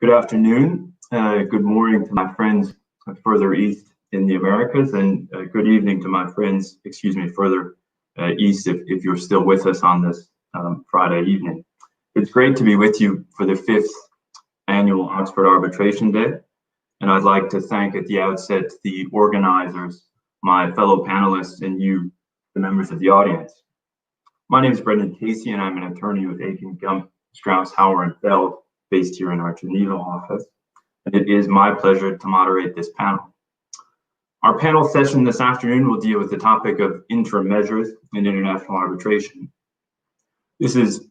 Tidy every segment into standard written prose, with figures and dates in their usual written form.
Good afternoon, good morning to my friends further east in the Americas, and good evening to my friends, further east if you're still with us on this Friday evening. It's great to be with you for the 5th annual Oxford Arbitration Day, and I'd like to thank at the outset the organizers, my fellow panelists, and you, the members of the audience. My name is Brendan Casey, and I'm an attorney with Aiken Gump, Strauss, Hauer, and Feld, based here in our Geneva office, and it is my pleasure to moderate this panel. Our panel session this afternoon will deal with the topic of interim measures in international arbitration. This is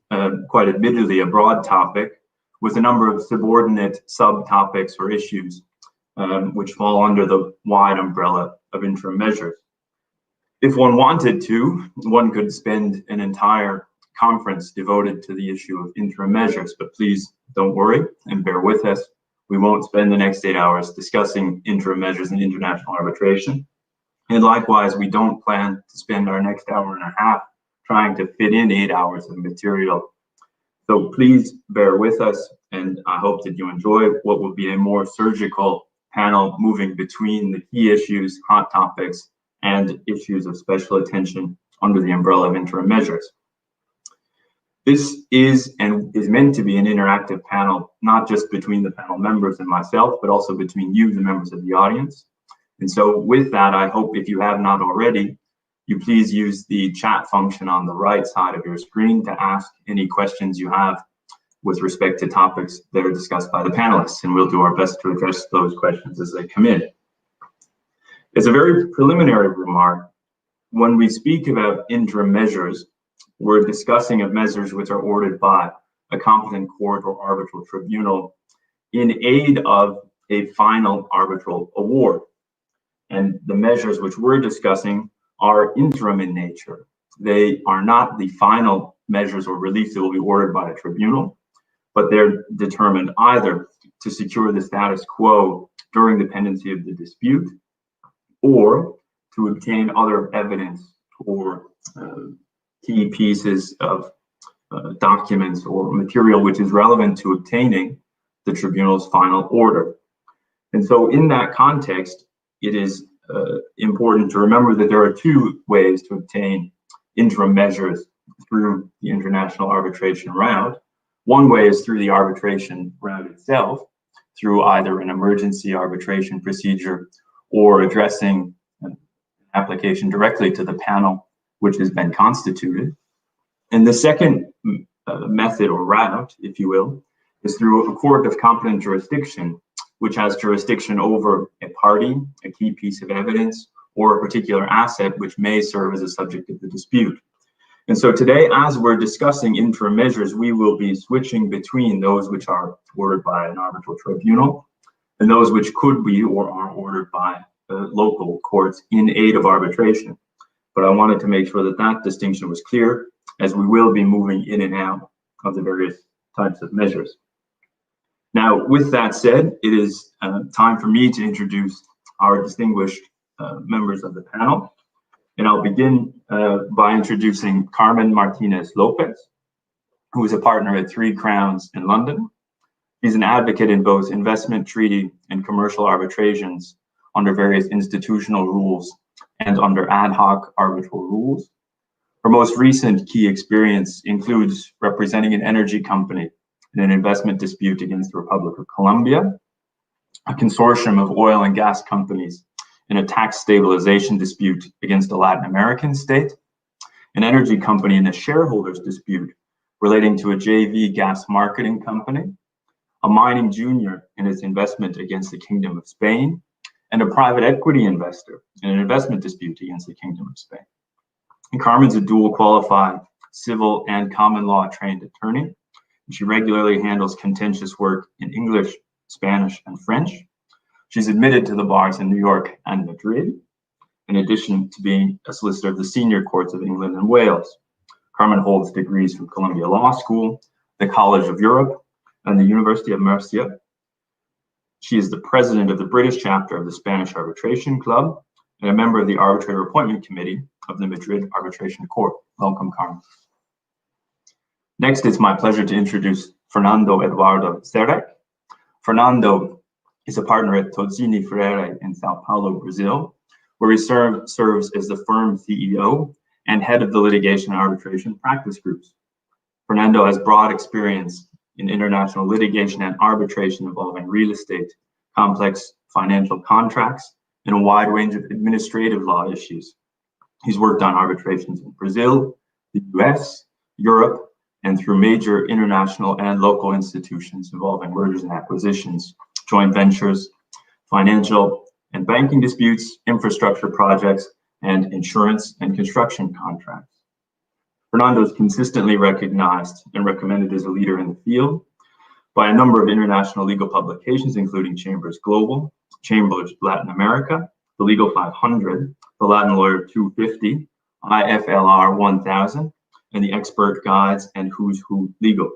quite admittedly a broad topic with a number of subordinate subtopics or issues which fall under the wide umbrella of interim measures. If one wanted to, one could spend an entire conference devoted to the issue of interim measures, but please don't worry and bear with us. We won't spend the next 8 hours discussing interim measures in international arbitration. And likewise, we don't plan to spend our next hour and a half trying to fit in 8 hours of material. So please bear with us, and I hope that you enjoy what will be a more surgical panel moving between the key issues, hot topics, and issues of special attention under the umbrella of interim measures. This is meant to be an interactive panel, not just between the panel members and myself, but also between you, the members of the audience. And so with that, I hope if you have not already, you please use the chat function on the right side of your screen to ask any questions you have with respect to topics that are discussed by the panelists, and we'll do our best to address those questions as they come in. As a very preliminary remark, when we speak about interim measures, we're discussing of measures which are ordered by a competent court or arbitral tribunal in aid of a final arbitral award. And the measures which we're discussing are interim in nature. They are not the final measures or relief that will be ordered by a tribunal, but they're determined either to secure the status quo during the pendency of the dispute or to obtain other evidence or key pieces of documents or material which is relevant to obtaining the tribunal's final order. And so in that context, it is important to remember that there are two ways to obtain interim measures through the international arbitration route. One way is through the arbitration route itself, through either an emergency arbitration procedure or addressing an application directly to the panel which has been constituted. And the second method or route, if you will, is through a court of competent jurisdiction, which has jurisdiction over a party, a key piece of evidence, or a particular asset which may serve as a subject of the dispute. And so today, as we're discussing interim measures, we will be switching between those which are ordered by an arbitral tribunal and those which could be or are ordered by local courts in aid of arbitration. But I wanted to make sure that that distinction was clear, as we will be moving in and out of the various types of measures. Now, with that said, it is time for me to introduce our distinguished members of the panel. And I'll begin by introducing Carmen Martinez Lopez, who is a partner at 3 Crowns in London. He's an advocate in both investment treaty and commercial arbitrations under various institutional rules and under ad hoc arbitral rules. Her most recent key experience includes representing an energy company in an investment dispute against the Republic of Colombia, a consortium of oil and gas companies in a tax stabilization dispute against a Latin American state, an energy company in a shareholders dispute relating to a JV gas marketing company, a mining junior in its investment against the Kingdom of Spain, and a private equity investor in an investment dispute against the Kingdom of Spain. And Carmen's a dual qualified civil and common law trained attorney, She regularly handles contentious work in English, Spanish, and French. She's admitted to the bars in New York and Madrid, in addition to being a solicitor of the senior courts of England and Wales. Carmen holds degrees from Columbia Law School, the College of Europe, and the University of Murcia. She is the president of the British chapter of the Spanish Arbitration Club and a member of the Arbitrator Appointment Committee of the Madrid Arbitration Court. Welcome, Carmen. Next, it's my pleasure to introduce Fernando Eduardo Serek. Fernando is a partner at Tozzini Freire in Sao Paulo, Brazil, where he serves as the firm's CEO and head of the litigation and arbitration practice groups. Fernando has broad experience in international litigation and arbitration involving real estate, complex financial contracts, and a wide range of administrative law issues. He's worked on arbitrations in Brazil, the US, Europe, and through major international and local institutions involving mergers and acquisitions, joint ventures, financial and banking disputes, infrastructure projects, and insurance and construction contracts. Fernando is consistently recognized and recommended as a leader in the field by a number of international legal publications, including Chambers Global, Chambers Latin America, the Legal 500, the Latin Lawyer 250, IFLR 1000, and the Expert Guides and Who's Who Legal.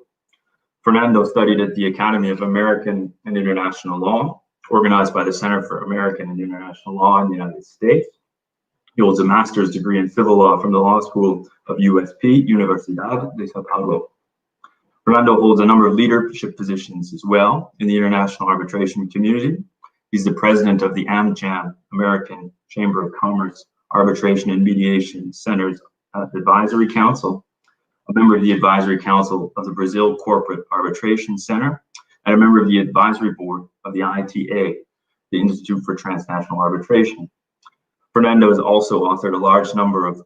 Fernando studied at the Academy of American and International Law, organized by the Center for American and International Law in the United States. He holds a master's degree in civil law from the Law School of USP, Universidad de Sao Paulo. Fernando holds a number of leadership positions as well in the international arbitration community. He's the president of the AmCham, American Chamber of Commerce Arbitration and Mediation Centers Advisory Council, a member of the Advisory Council of the Brazil Corporate Arbitration Center, and a member of the Advisory Board of the ITA, the Institute for Transnational Arbitration. Fernando has also authored a large number of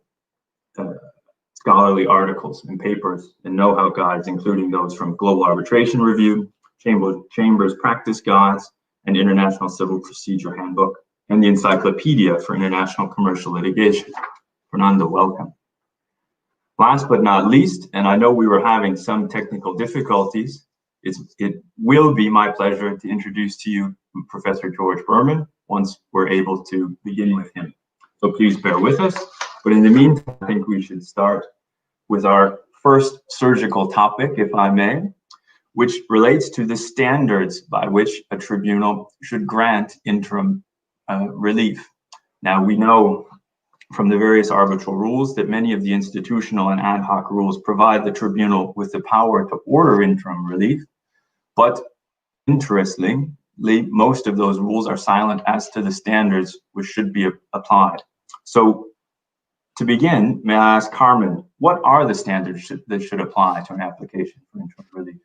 scholarly articles and papers and know-how guides, including those from Global Arbitration Review, Chambers Practice Guides, and International Civil Procedure Handbook, and the Encyclopedia for International Commercial Litigation. Fernando, welcome. Last but not least, and I know we were having some technical difficulties, it will be my pleasure to introduce to you Professor George Berman once we're able to begin with him. So please bear with us. But in the meantime, I think we should start with our first surgical topic, if I may, which relates to the standards by which a tribunal should grant interim relief. Now, we know from the various arbitral rules that many of the institutional and ad hoc rules provide the tribunal with the power to order interim relief, but interestingly, most of those rules are silent as to the standards which should be applied. So to begin, may I ask Carmen, what are the standards that should apply to an application for interim relief?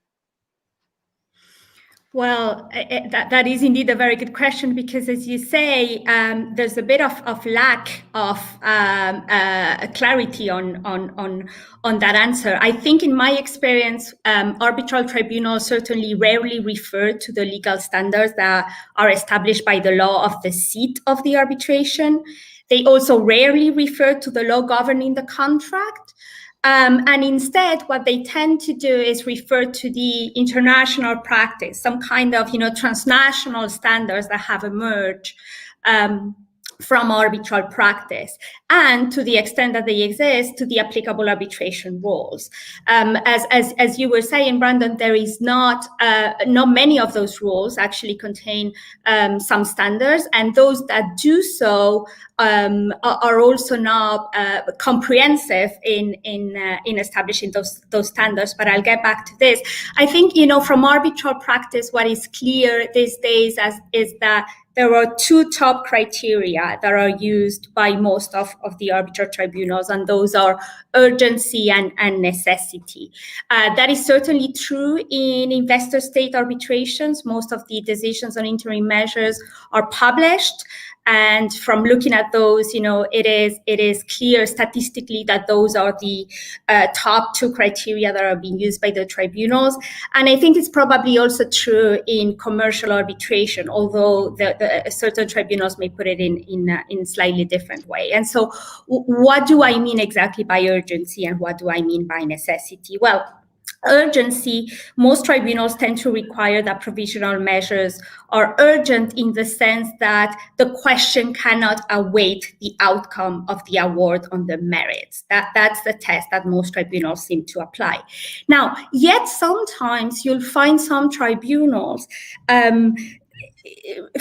Well, that is indeed a very good question, because as you say, there's a bit of lack of clarity on that answer. I think in my experience, arbitral tribunals certainly rarely refer to the legal standards that are established by the law of the seat of the arbitration. They also rarely refer to the law governing the contract. And instead, what they tend to do is refer to the international practice, some kind of, transnational standards that have emerged from arbitral practice, and to the extent that they exist, to the applicable arbitration rules. As you were saying, Brandon, there is not many of those rules actually contain some standards, and those that do so are also not comprehensive in establishing those standards. But I'll get back to this. I think, from arbitral practice, what is clear these days is that there are two top criteria that are used by most of the arbitral tribunals, and those are urgency and necessity. That is certainly true in investor state arbitrations. Most of the decisions on interim measures are published. And from looking at those, it is clear statistically that those are the top two criteria that are being used by the tribunals. And I think it's probably also true in commercial arbitration, although certain tribunals may put it in slightly different way. And so what do I mean exactly by urgency, and what do I mean by necessity? Well, urgency, most tribunals tend to require that provisional measures are urgent in the sense that the question cannot await the outcome of the award on the merits. That's the test that most tribunals seem to apply. Now, yet sometimes you'll find some tribunals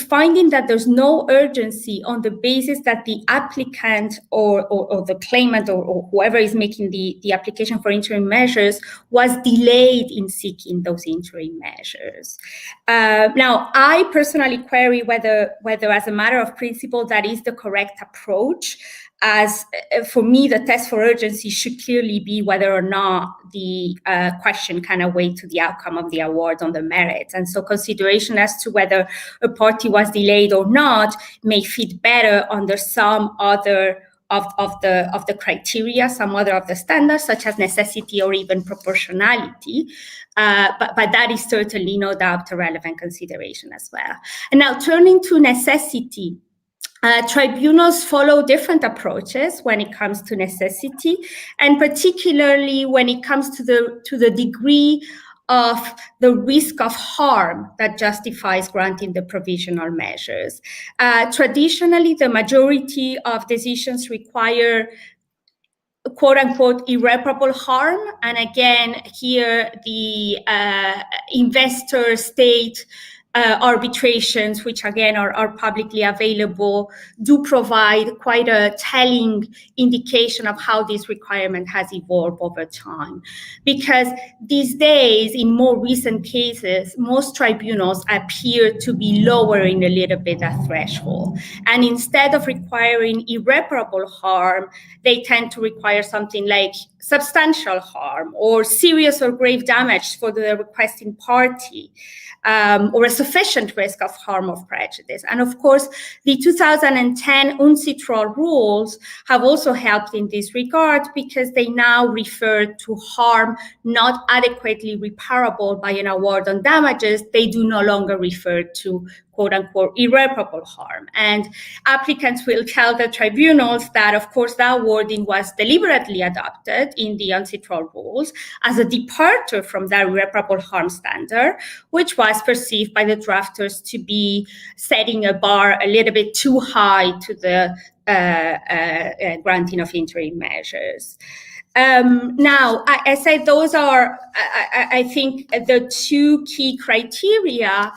finding that there's no urgency on the basis that the applicant or the claimant or whoever is making the application for interim measures was delayed in seeking those interim measures. Now, I personally query whether as a matter of principle that is the correct approach. As for me, the test for urgency should clearly be whether or not the question can await to the outcome of the award on the merits. And so consideration as to whether a party was delayed or not may fit better under some other of the criteria, some other of the standards, such as necessity or even proportionality. But that is certainly no doubt a relevant consideration as well. And now turning to necessity, tribunals follow different approaches when it comes to necessity, and particularly when it comes to the degree of the risk of harm that justifies granting the provisional measures. Traditionally, the majority of decisions require quote-unquote irreparable harm, and again, here the investor-state arbitrations, which again are publicly available, do provide quite a telling indication of how this requirement has evolved over time. Because these days, in more recent cases, most tribunals appear to be lowering a little bit that threshold. And instead of requiring irreparable harm, they tend to require something like substantial harm or serious or grave damage for the requesting party. Or a sufficient risk of harm or prejudice. And of course, the 2010 UNCITRAL rules have also helped in this regard because they now refer to harm not adequately reparable by an award on damages. They do no longer refer to quote-unquote irreparable harm. And applicants will tell the tribunals that, of course, that wording was deliberately adopted in the UNCITRAL rules as a departure from that irreparable harm standard, which was perceived by the drafters to be setting a bar a little bit too high to the granting of interim measures. Now, I say those are, I think, the two key criteria.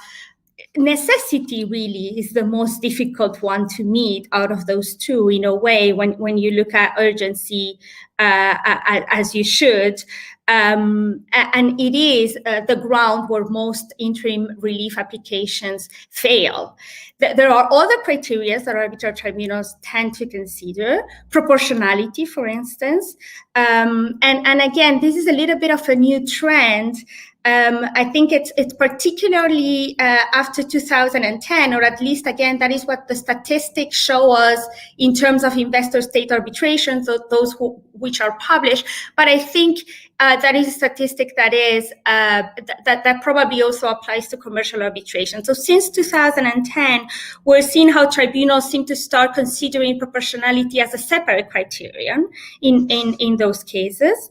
Necessity really is the most difficult one to meet out of those two, in a way, when you look at urgency as you should. And it is the ground where most interim relief applications fail. There are other criteria that arbitral tribunals tend to consider, proportionality, for instance. And again, this is a little bit of a new trend. I think it's particularly after 2010, or at least, again, that is what the statistics show us in terms of investor-state arbitrations, those which are published. But I think that is a statistic that is that probably also applies to commercial arbitration. So since 2010, we're seeing how tribunals seem to start considering proportionality as a separate criterion in those cases.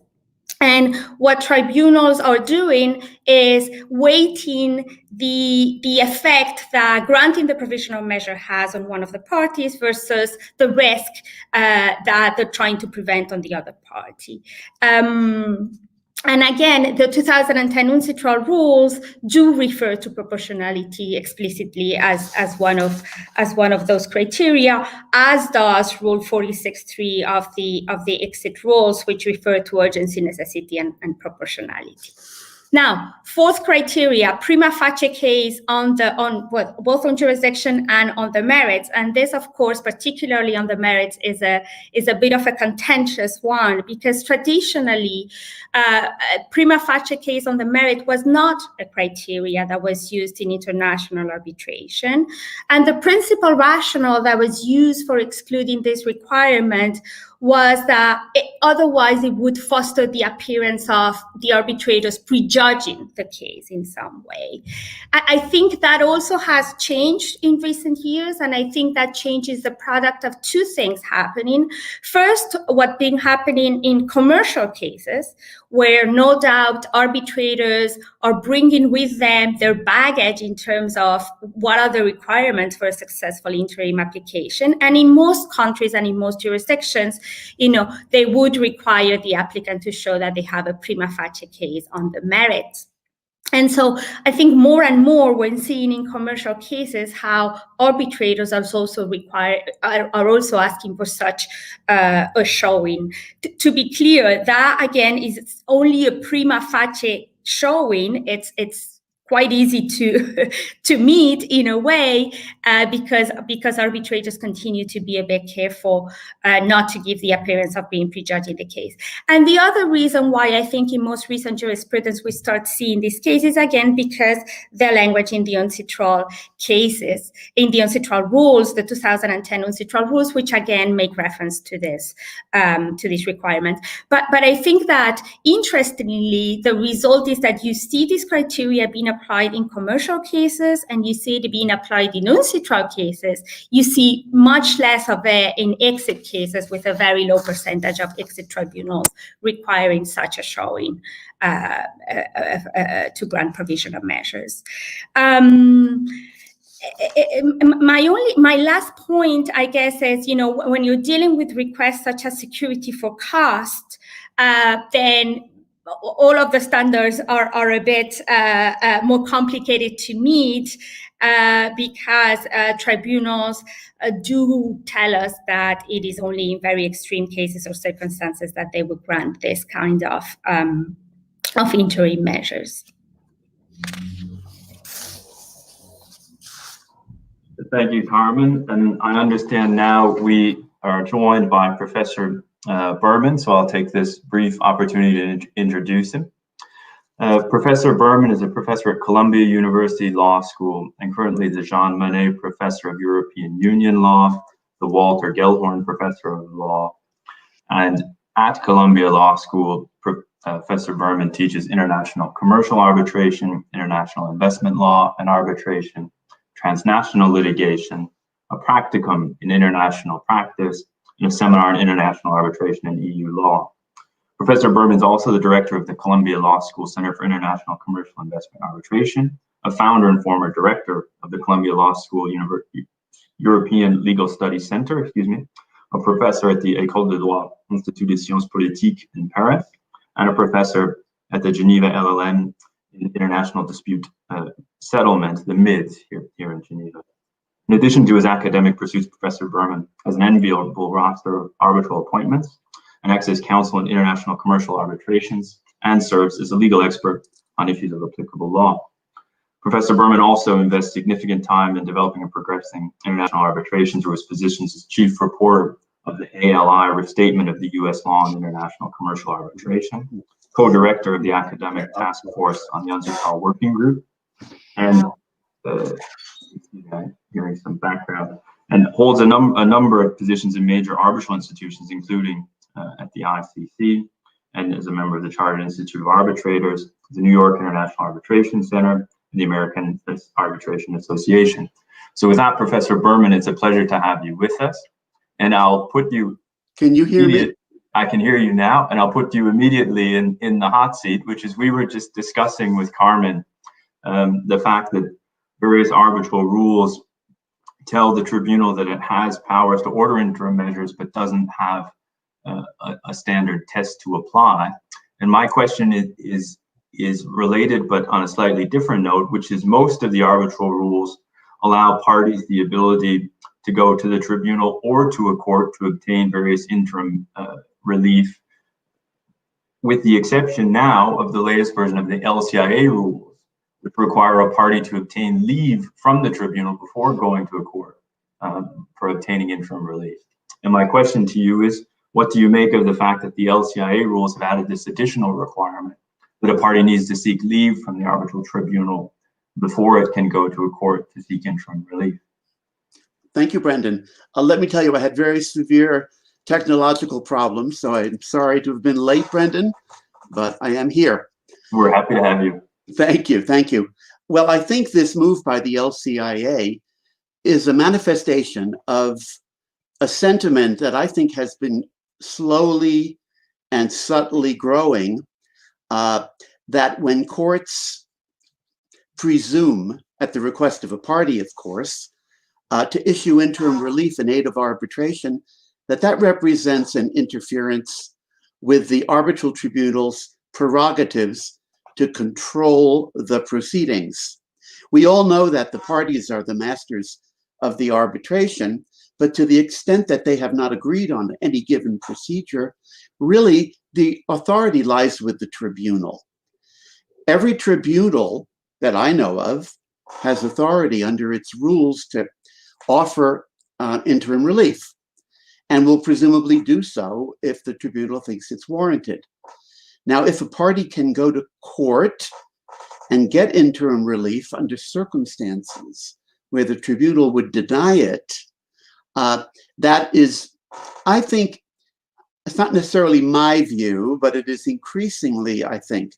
And what tribunals are doing is weighting the effect that granting the provisional measure has on one of the parties versus the risk that they're trying to prevent on the other party. And again, the 2010 UNCITRAL rules do refer to proportionality explicitly as one of those criteria, as does Rule 46.3 of the exit rules, which refer to urgency, necessity, and proportionality. Now, fourth criteria, prima facie case both on jurisdiction and on the merits. And this, of course, particularly on the merits, is a bit of a contentious one, because traditionally, prima facie case on the merit was not a criteria that was used in international arbitration. And the principal rationale that was used for excluding this requirement was that otherwise it would foster the appearance of the arbitrators prejudging the case in some way. I think that also has changed in recent years, and I think that change is the product of two things happening. First, what's been happening in commercial cases, where no doubt arbitrators are bringing with them their baggage in terms of what are the requirements for a successful interim application. And in most countries and in most jurisdictions, they would require the applicant to show that they have a prima facie case on the merits. And so I think more and more when seeing in commercial cases how arbitrators are also asking for such a showing. To be clear, that again is only a prima facie showing. It's quite easy to meet in a way because arbitrators continue to be a bit careful not to give the appearance of being prejudging the case. And the other reason why I think in most recent jurisprudence we start seeing these cases again because the language in the UNCITRAL cases, in the UNCITRAL rules, the 2010 UNCITRAL rules, which again make reference to this requirement. But I think that interestingly, the result is that you see these criteria being applied in commercial cases and you see it being applied in UNCITRAL cases. You see much less of it in exit cases with a very low percentage of exit tribunals requiring such a showing to grant provisional measures. My last point, I guess, is, when you're dealing with requests such as security for cost, then all of the standards are a bit more complicated to meet because tribunals do tell us that it is only in very extreme cases or circumstances that they would grant this kind of interim measures. Thank you, Carmen. And I understand now we are joined by Professor Berman, so I'll take this brief opportunity to introduce him. Professor Berman is a professor at Columbia University Law School and currently the Jean Monnet Professor of European Union Law, the Walter Gellhorn Professor of Law. And at Columbia Law School, Professor Berman teaches international commercial arbitration, international investment law and arbitration, transnational litigation, a practicum in international practice, and a seminar in international arbitration and EU law. Professor Berman is also the director of the Columbia Law School Center for International Commercial Investment Arbitration, a founder and former director of the Columbia Law School European Legal Studies Center, a professor at the École de Droit Institut des Sciences Politiques in Paris, and a professor at the Geneva LLM in International Dispute Settlement, the MIDS, here in Geneva. In addition to his academic pursuits, Professor Berman has an enviable roster of arbitral appointments and acts as counsel in international commercial arbitrations and serves as a legal expert on issues of applicable law. Professor Berman also invests significant time in developing and progressing international arbitration through his positions as chief reporter of the ALI Restatement of the U.S. Law on International Commercial Arbitration, co-director of the Academic Task Force on the UNCITRAL Working Group, and hearing some background, and holds a number of positions in major arbitral institutions, including at the ICC, and is a member of the Chartered Institute of Arbitrators, the New York International Arbitration Center, and the American Arbitration Association. So with that, Professor Berman, it's a pleasure to have you with us. And I'll put you... Can you hear me? I can hear you now, and I'll put you immediately in the hot seat, which is we were just discussing with Carmen the fact that various arbitral rules tell the tribunal that it has powers to order interim measures, but doesn't have a standard test to apply. And my question is related, but on a slightly different note, which is most of the arbitral rules allow parties the ability to go to the tribunal or to a court to obtain various interim relief, with the exception now of the latest version of the LCIA rules, which require a party to obtain leave from the tribunal before going to a court for obtaining interim relief. And my question to you is, what do you make of the fact that the LCIA rules have added this additional requirement that a party needs to seek leave from the arbitral tribunal before it can go to a court to seek interim relief? Thank you, Brendan. Let me tell you, I had very severe technological problems, so I'm sorry to have been late, Brendan, but I am here. We're happy to have you. Thank you, thank you. Well, I think this move by the LCIA is a manifestation of a sentiment that I think has been slowly and subtly growing, that when courts presume, at the request of a party, of course, to issue interim relief in aid of arbitration, that represents an interference with the arbitral tribunal's prerogatives to control the proceedings. We all know that the parties are the masters of the arbitration, but to the extent that they have not agreed on any given procedure, really the authority lies with the tribunal. Every tribunal that I know of has authority under its rules to offer interim relief, and will presumably do so if the tribunal thinks it's warranted. Now, if a party can go to court and get interim relief under circumstances where the tribunal would deny it, that is, I think, it's not necessarily my view, but it is increasingly, I think,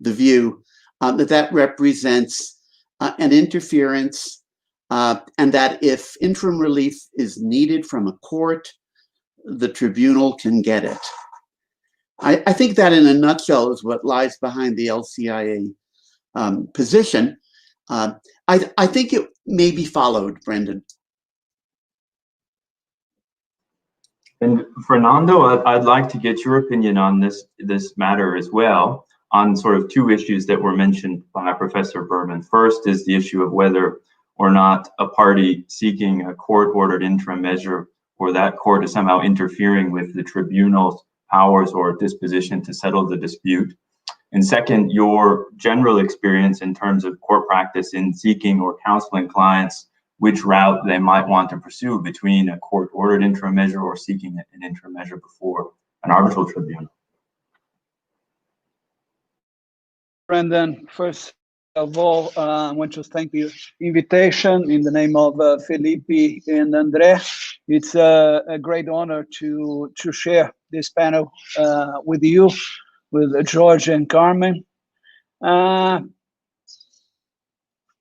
the view that represents an interference, and that if interim relief is needed from a court, the tribunal can get it. I think that in a nutshell is what lies behind the LCIA position. I think it may be followed, Brendan. And Fernando, I'd like to get your opinion on this matter as well, on sort of two issues that were mentioned by Professor Berman. First is the issue of whether or not a party seeking a court-ordered interim measure, or that court is somehow interfering with the tribunal's powers or disposition to settle the dispute. And second, your general experience in terms of court practice in seeking or counseling clients, which route they might want to pursue between a court-ordered interim measure or seeking an interim measure before an arbitral tribunal. Brendan, first of all, I want to thank the invitation in the name of Felipe and Andre. It's a great honor to share this panel with you, with George and Carmen.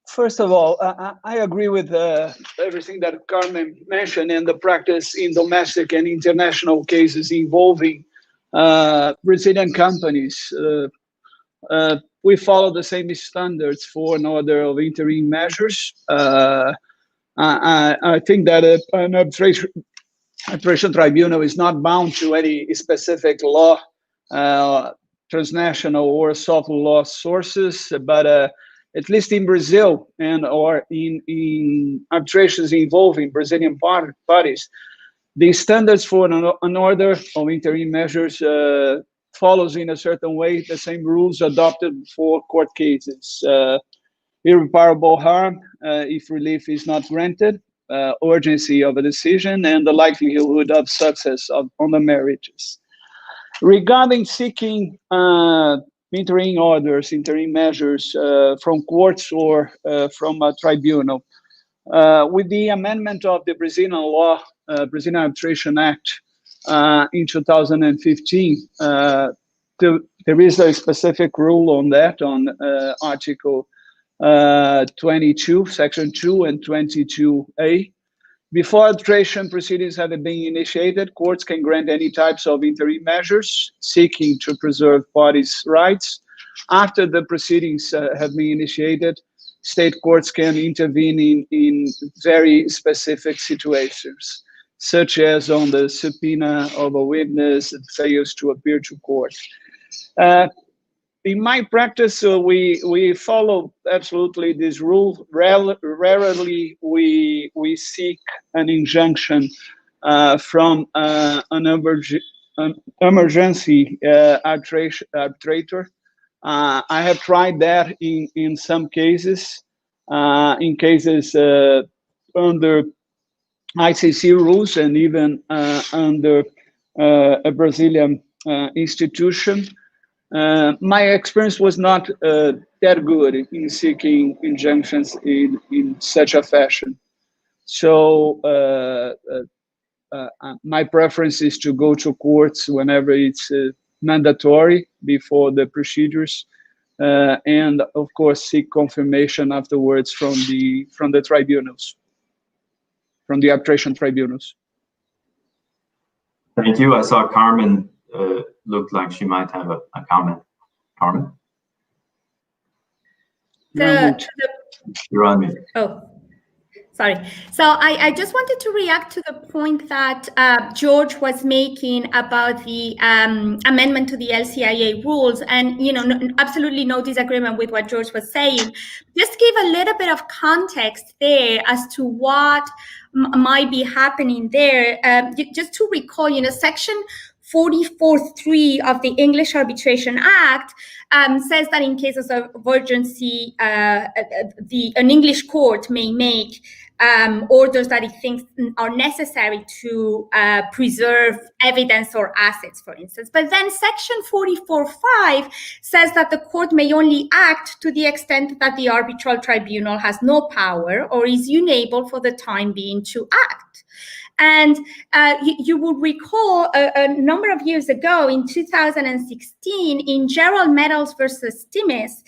First of all, I agree with everything that Carmen mentioned in the practice in domestic and international cases involving Brazilian companies. We follow the same standards for an order of interim measures. I think that an arbitration tribunal is not bound to any specific law, transnational or soft law sources, but at least in Brazil or in arbitrations involving Brazilian parties, the standards for an order of interim measures follows in a certain way the same rules adopted for court cases. Irreparable harm if relief is not granted, urgency of a decision, and the likelihood of success on the merits. Regarding seeking interim orders, interim measures from courts or from a tribunal, with the amendment of the Brazilian law, Brazilian Arbitration Act, in 2015, there is a specific rule on that, on Article 22, Section 2 and 22A. Before arbitration proceedings have been initiated, courts can grant any types of interim measures seeking to preserve parties' rights. After the proceedings have been initiated, state courts can intervene in very specific situations, such as on the subpoena of a witness that fails to appear to court. In my practice, we follow absolutely this rule. Rarely we seek an injunction from an emergency arbitrator. I have tried that in some cases, in cases under ICC rules and even under a Brazilian institution. My experience was not that good in seeking injunctions in such a fashion. So my preference is to go to courts whenever it's mandatory before the procedures, and of course seek confirmation afterwards from the tribunals, from the arbitration tribunals. Thank you. I saw Carmen looked like she might have a comment. Carmen? You're on mute. Oh, sorry. So I just wanted to react to the point that George was making about the amendment to the LCIA rules, and absolutely no disagreement with what George was saying. Just give a little bit of context there as to what might be happening there. Just to recall, Section 44.3 of the English Arbitration Act says that in cases of urgency, an English court may make orders that it thinks are necessary to preserve evidence or assets, for instance. But then Section 44.5 says that the court may only act to the extent that the arbitral tribunal has no power or is unable for the time being to act. And you will recall a number of years ago, in 2016, in General Metals versus Timis,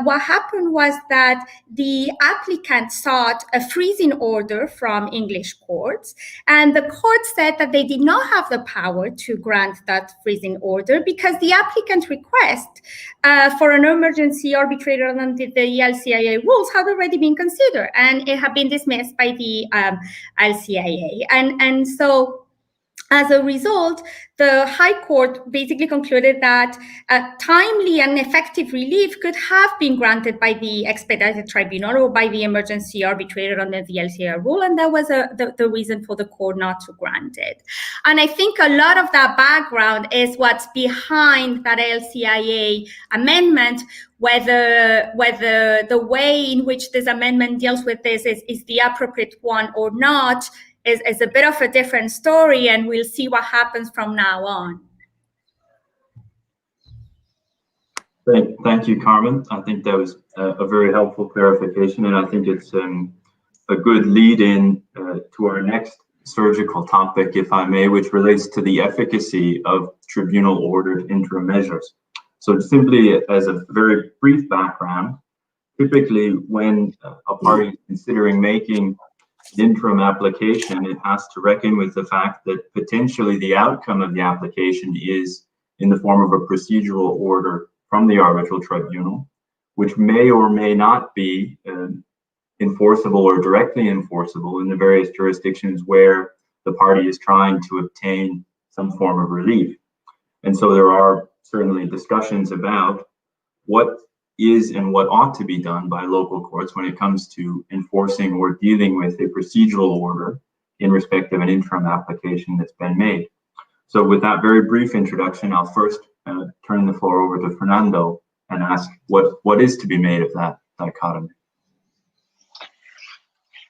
what happened was that the applicant sought a freezing order from English courts, and the court said that they did not have the power to grant that freezing order because the applicant's request for an emergency arbitrator under the LCIA rules had already been considered, and it had been dismissed by the LCIA. And so, as a result, the High Court basically concluded that timely and effective relief could have been granted by the expedited tribunal or by the emergency arbitrator under the LCIA rule, and that was the reason for the court not to grant it. And I think a lot of that background is what's behind that LCIA amendment. Whether the way in which this amendment deals with this is the appropriate one or not is a bit of a different story, and we'll see what happens from now on. Thank you, Carmen. I think that was a very helpful clarification, and I think it's a good lead-in to our next surgical topic, if I may, which relates to the efficacy of tribunal-ordered interim measures. So simply as a very brief background, typically when a party is considering making an interim application, it has to reckon with the fact that potentially the outcome of the application is in the form of a procedural order from the arbitral tribunal, which may or may not be enforceable or directly enforceable in the various jurisdictions where the party is trying to obtain some form of relief. And so there are certainly discussions about what is and what ought to be done by local courts when it comes to enforcing or dealing with a procedural order in respect of an interim application that's been made. So with that very brief introduction, I'll first turn the floor over to Fernando and ask what is to be made of that dichotomy.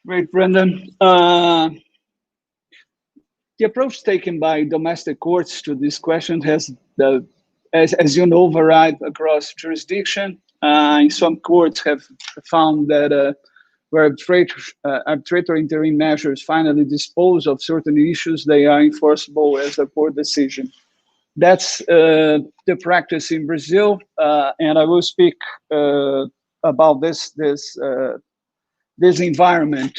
Great, Brendan. The approach taken by domestic courts to this question has, as you know, varied across jurisdiction. Some courts have found that where arbitrator interim measures finally dispose of certain issues, they are enforceable as a court decision. That's the practice in Brazil, and I will speak about this environment,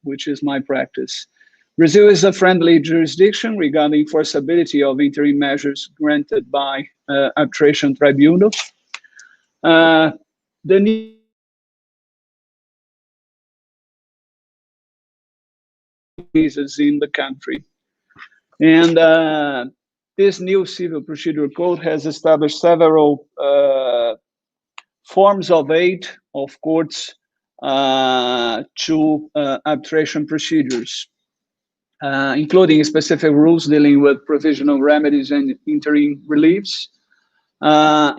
which is my practice. Brazil is a friendly jurisdiction regarding enforceability of interim measures granted by arbitration tribunals. The cases in the country, and this new civil procedure code has established several forms of aid of courts to arbitration procedures, including specific rules dealing with provisional remedies and interim reliefs,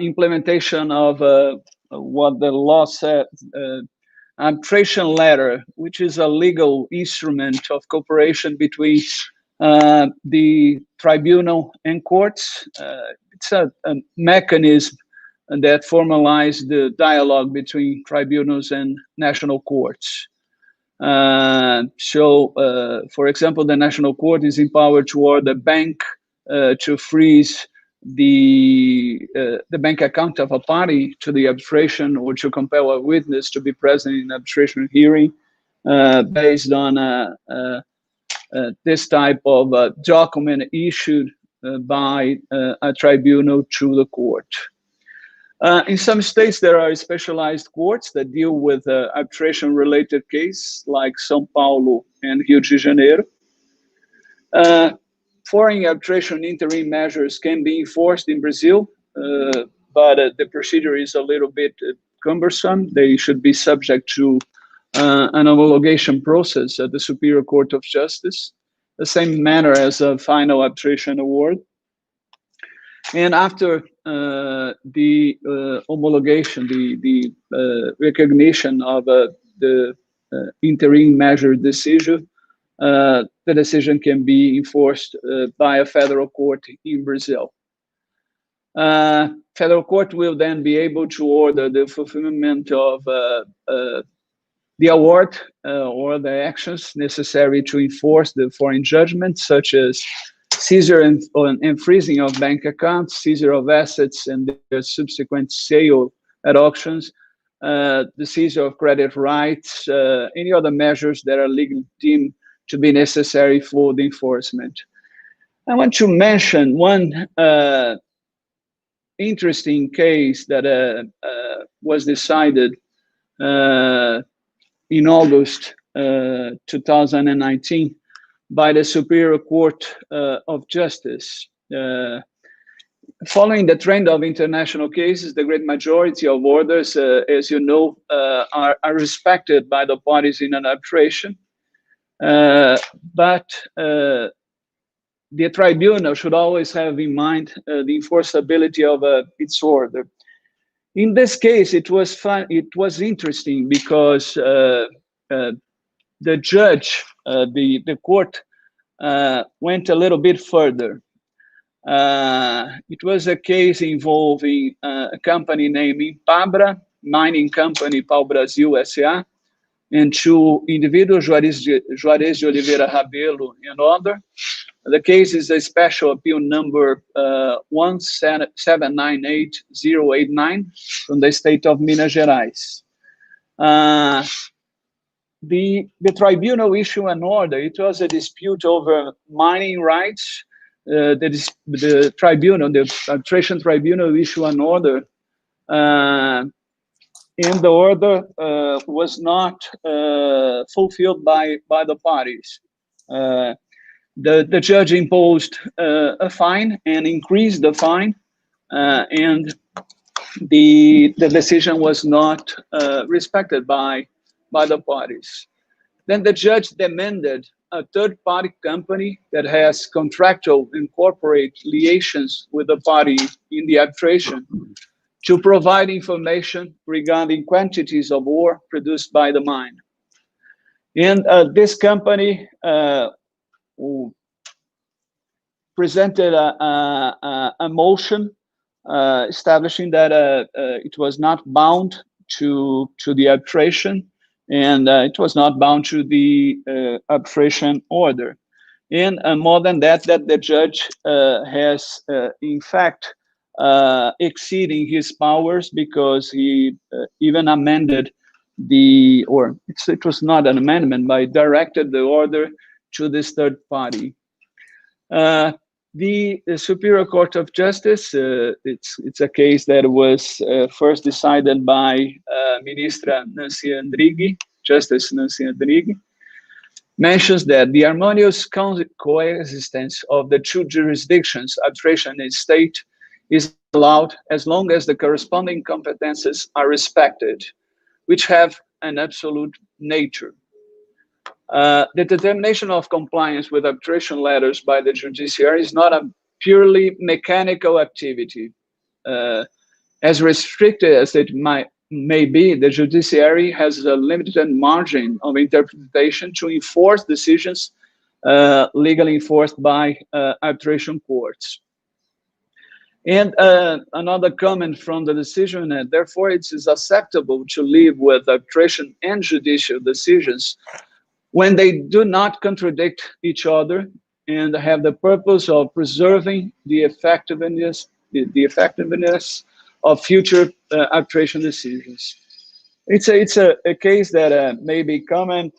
implementation of what the law said, arbitration letter, which is a legal instrument of cooperation between the tribunal and courts. It's a mechanism that formalizes the dialogue between tribunals and national courts. For example, the National Court is empowered to order the bank to freeze the bank account of a party to the arbitration, or to compel a witness to be present in arbitration hearing based on this type of document issued by a tribunal to the court. In some states, there are specialized courts that deal with arbitration-related cases, like São Paulo and Rio de Janeiro. Foreign arbitration interim measures can be enforced in Brazil, but the procedure is a little bit cumbersome. They should be subject to an homologation process at the Superior Court of Justice, the same manner as a final arbitration award. And after the homologation, the recognition of the interim measure decision, the decision can be enforced by a federal court in Brazil. Federal court will then be able to order the fulfillment of the award or the actions necessary to enforce the foreign judgment, such as seizure and freezing of bank accounts, seizure of assets and their subsequent sale at auctions, the seizure of credit rights, any other measures that are legally deemed to be necessary for the enforcement. I want to mention one interesting case that was decided in August 2019 by the Superior Court of Justice. Following the trend of international cases, the great majority of orders, as you know, are respected by the parties in an arbitration. But the tribunal should always have in mind the enforceability of its order. In this case, it was fun. It was interesting because the judge, the court, went a little bit further. It was a case involving a company named Impabra, mining company Pau Brasil S.A., and two individuals, Juarez de Oliveira Rabelo and other. The case is a special appeal number 1798089 from the state of Minas Gerais. The tribunal issued an order. It was a dispute over mining rights. The tribunal, the arbitration tribunal, issued an order, and the order was not fulfilled by the parties. The judge imposed a fine and increased the fine, and the decision was not respected by the parties. Then the judge demanded a third-party company that has contractual and corporate liaisons with the party in the arbitration to provide information regarding quantities of ore produced by the mine. And this company presented a motion establishing that it was not bound to the arbitration, and it was not bound to the arbitration order. And more than that, that the judge has, in fact, exceeding his powers, because he even amended it was not an amendment, but directed the order to this third party. The Superior Court of Justice, it's a case that was first decided by Ministra Nancy Andrighi, Justice Nancy Andrighi, mentions that the harmonious coexistence of the two jurisdictions, arbitration and state, is allowed as long as the corresponding competences are respected, which have an absolute nature. The determination of compliance with arbitration letters by the judiciary is not a purely mechanical activity. As restricted as it may be, the judiciary has a limited margin of interpretation to enforce decisions legally enforced by arbitration courts. And another comment from the decision, therefore it is acceptable to live with arbitration and judicial decisions when they do not contradict each other and have the purpose of preserving the effectiveness of future arbitration decisions. It's a case that may be common,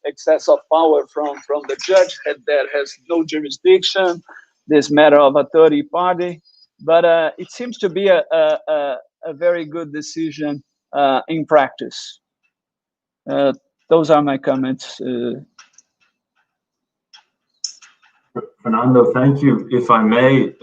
excess of power from the judge that has no jurisdiction, this matter of a third party, but it seems to be a very good decision in practice. Those are my comments. Fernando, thank you. If I may,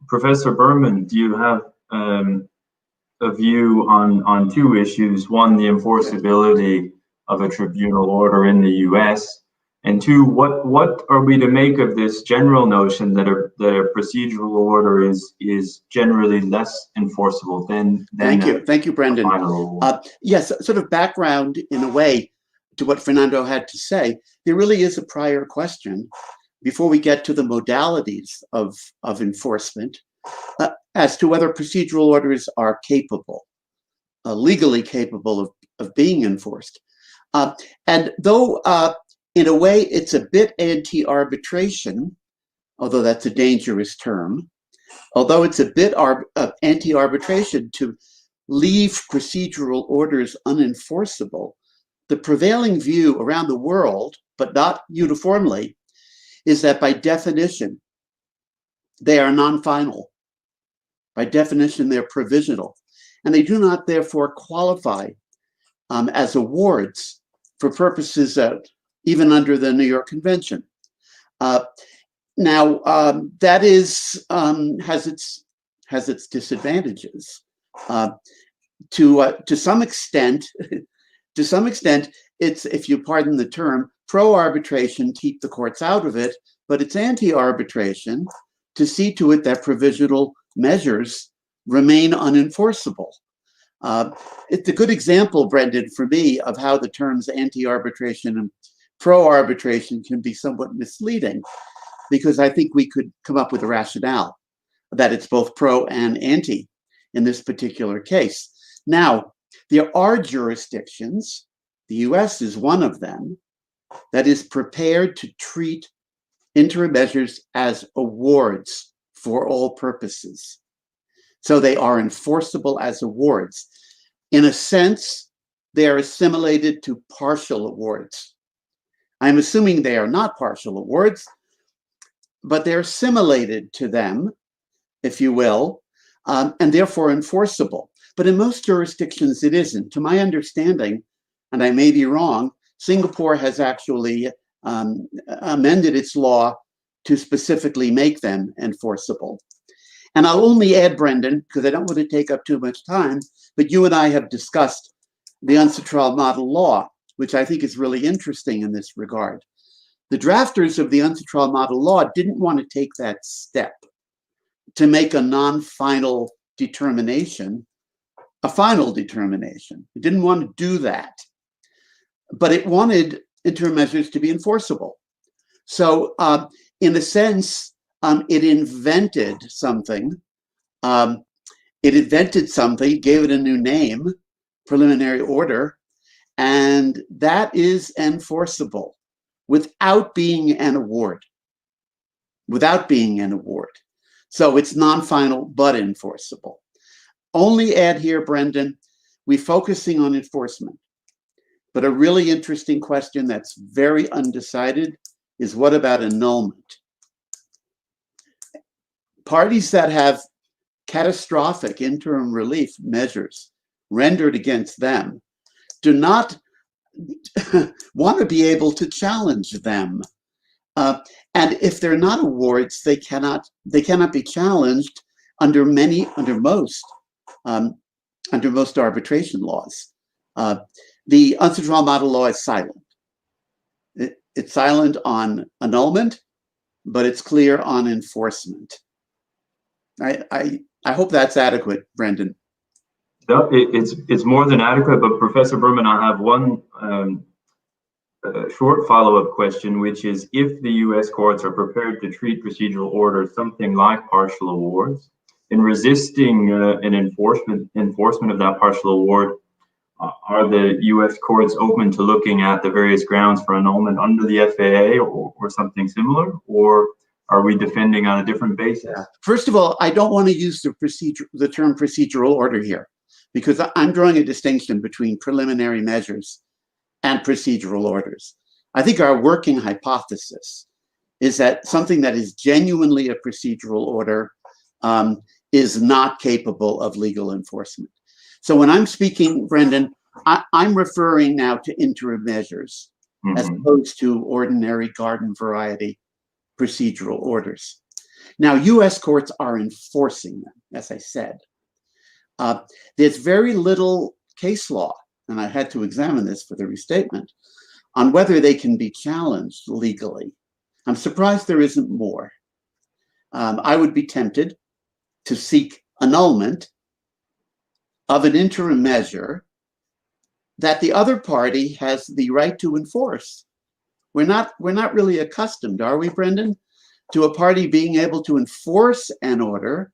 Professor Berman, do you have a view on two issues? One, the enforceability of a tribunal order in the US, and two, what are we to make of this general notion that a procedural order is generally less enforceable than Thank you, Brendan. Yes, sort of background in a way to what Fernando had to say. There really is a prior question before we get to the modalities of enforcement as to whether procedural orders are capable, legally capable of being enforced. And though in a way it's a bit anti-arbitration, although that's a dangerous term, although it's a bit anti-arbitration to leave procedural orders unenforceable, the prevailing view around the world, but not uniformly, is that by definition, they are non-final. By definition, they're provisional. And they do not therefore qualify as awards for purposes even under the New York Convention. Now, that has its disadvantages. To some extent, it's, if you pardon the term, pro-arbitration, keep the courts out of it, but it's anti-arbitration to see to it that provisional measures remain unenforceable. It's a good example, Brendan, for me, of how the terms anti-arbitration and pro-arbitration can be somewhat misleading, because I think we could come up with a rationale that it's both pro and anti in this particular case. Now, there are jurisdictions, the US is one of them, that is prepared to treat interim measures as awards for all purposes. So they are enforceable as awards. In a sense, they are assimilated to partial awards. I'm assuming they are not partial awards, but they're assimilated to them, if you will, and therefore enforceable. But in most jurisdictions, it isn't. To my understanding, and I may be wrong, Singapore has actually amended its law to specifically make them enforceable. And I'll only add, Brendan, because I don't want to take up too much time, but you and I have discussed the UNCITRAL model law, which I think is really interesting in this regard. The drafters of the UNCITRAL model law didn't want to take that step to make a non-final determination a final determination. It didn't want to do that, but it wanted interim measures to be enforceable. So in a sense, it invented something. Gave it a new name, preliminary order, and that is enforceable without being an award. So it's non-final but enforceable. Only add here, Brendan, we're focusing on enforcement, but a really interesting question that's very undecided is what about annulment? Parties that have catastrophic interim relief measures rendered against them do not want to be able to challenge them. And if they're not awards, they cannot be challenged under most arbitration laws. The UNCITRAL model law is silent. It's silent on annulment, but it's clear on enforcement. I hope that's adequate, Brendan. No, it's more than adequate, but Professor Berman, I have one short follow-up question, which is if the US courts are prepared to treat procedural orders something like partial awards, in resisting an enforcement of that partial award, are the U.S. courts open to looking at the various grounds for annulment under the FAA or something similar, or are we defending on a different basis? Yeah. First of all, I don't want to use the term procedural order here, because I'm drawing a distinction between preliminary measures and procedural orders. I think our working hypothesis is that something that is genuinely a procedural order is not capable of legal enforcement. So when I'm speaking, Brendan, I'm referring now to interim measures as opposed to ordinary garden variety procedural orders. Now, US courts are enforcing them, as I said. There's very little case law, and I had to examine this for the restatement, on whether they can be challenged legally. I'm surprised there isn't more. I would be tempted to seek annulment of an interim measure that the other party has the right to enforce. We're not really accustomed, are we, Brendan, to a party being able to enforce an order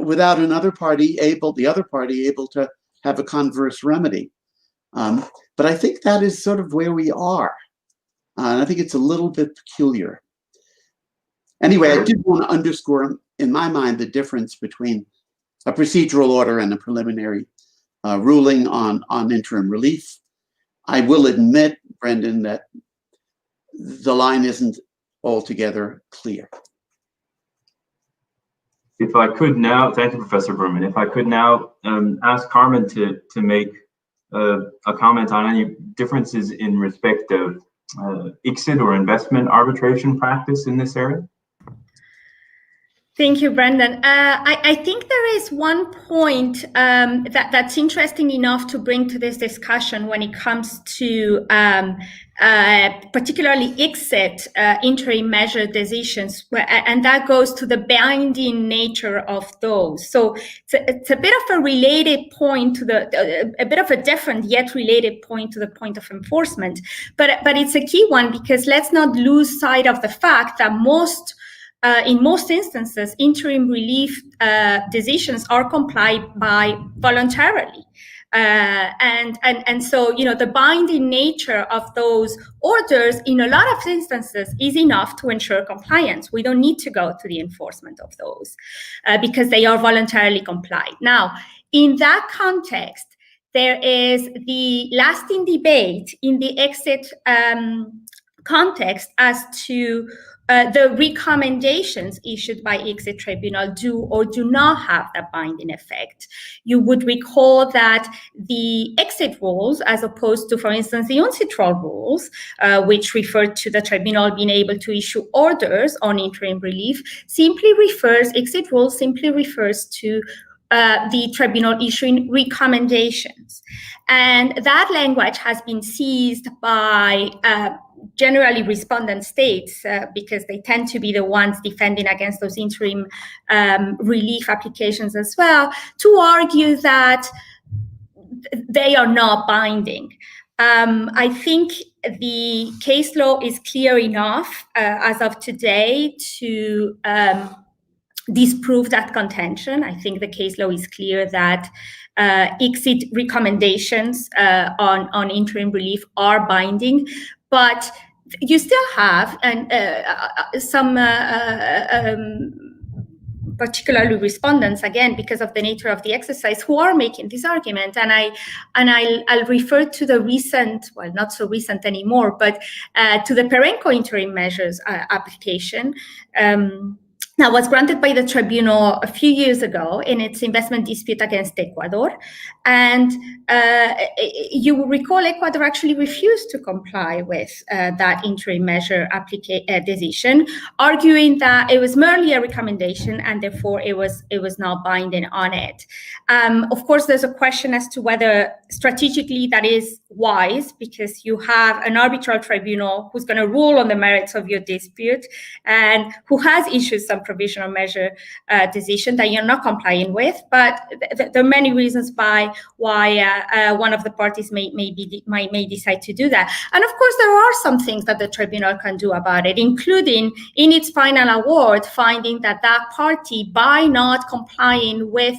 without the other party able to have a converse remedy. But I think that is sort of where we are. And I think it's a little bit peculiar. Anyway, I did want to underscore, in my mind, the difference between a procedural order and a preliminary ruling on interim relief. I will admit, Brendan, that the line isn't altogether clear. If I could now, thank you, Professor Berman. If I could now ask Carmen to make a comment on any differences in respect of ICSID or investment arbitration practice in this area. Thank you, Brendan. I think there is one point that's interesting enough to bring to this discussion when it comes to particularly ICSID interim measure decisions, and that goes to the binding nature of those. So it's a bit of a related point to a bit of a different yet related point to the point of enforcement, but it's a key one, because let's not lose sight of the fact that in most instances, interim relief decisions are complied by voluntarily. And so, the binding nature of those orders in a lot of instances is enough to ensure compliance. We don't need to go to the enforcement of those because they are voluntarily complied. Now, in that context, there is the lasting debate in the ICSID context as to the recommendations issued by ICSID tribunal do or do not have that binding effect. You would recall that the ICSID rules, as opposed to, for instance, the UNCITRAL rules, which refer to the tribunal being able to issue orders on interim relief, ICSID rules simply refers to the tribunal issuing recommendations. And that language has been seized by generally respondent states because they tend to be the ones defending against those interim relief applications as well, to argue that they are not binding. I think the case law is clear enough as of today to disprove that contention. I think the case law is clear that ICSID recommendations on interim relief are binding, but you still have some particularly respondents, again, because of the nature of the exercise, who are making this argument. And I'll refer to the recent, well, not so recent anymore, but to the Perenco interim measures application. That was granted by the tribunal a few years ago in its investment dispute against Ecuador. And you will recall Ecuador actually refused to comply with that interim measure decision, arguing that it was merely a recommendation and therefore it was not binding on it. Of course, there's a question as to whether strategically that is wise, because you have an arbitral tribunal who's going to rule on the merits of your dispute and who has issued some provisional measure decision that you're not complying with. But there are many reasons why one of the parties may decide to do that. And of course, there are some things that the tribunal can do about it, including in its final award, finding that that party, by not complying with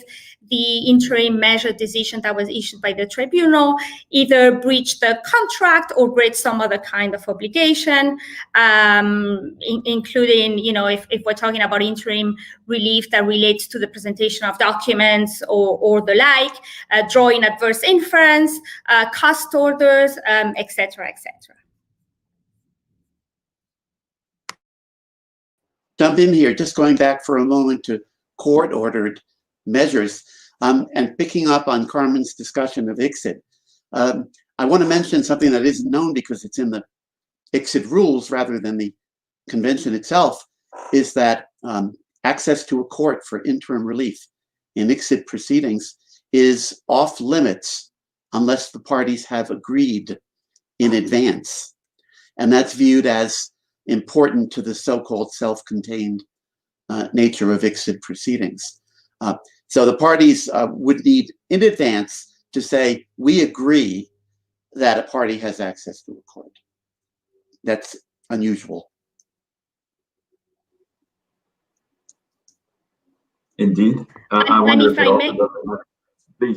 the interim measure decision that was issued by the tribunal either breached the contract or breached some other kind of obligation, including, if we're talking about interim relief that relates to the presentation of documents or the like, drawing adverse inference, cost orders, etc., etc. Jump in here, just going back for a moment to court-ordered measures and picking up on Carmen's discussion of ICSID. I want to mention something that isn't known because it's in the ICSID rules rather than the convention itself, is that access to a court for interim relief in ICSID proceedings is off limits unless the parties have agreed in advance. And that's viewed as important to the so-called self-contained nature of ICSID proceedings. So the parties would need in advance to say, we agree that a party has access to a court. That's unusual. Indeed. I wonder if I may,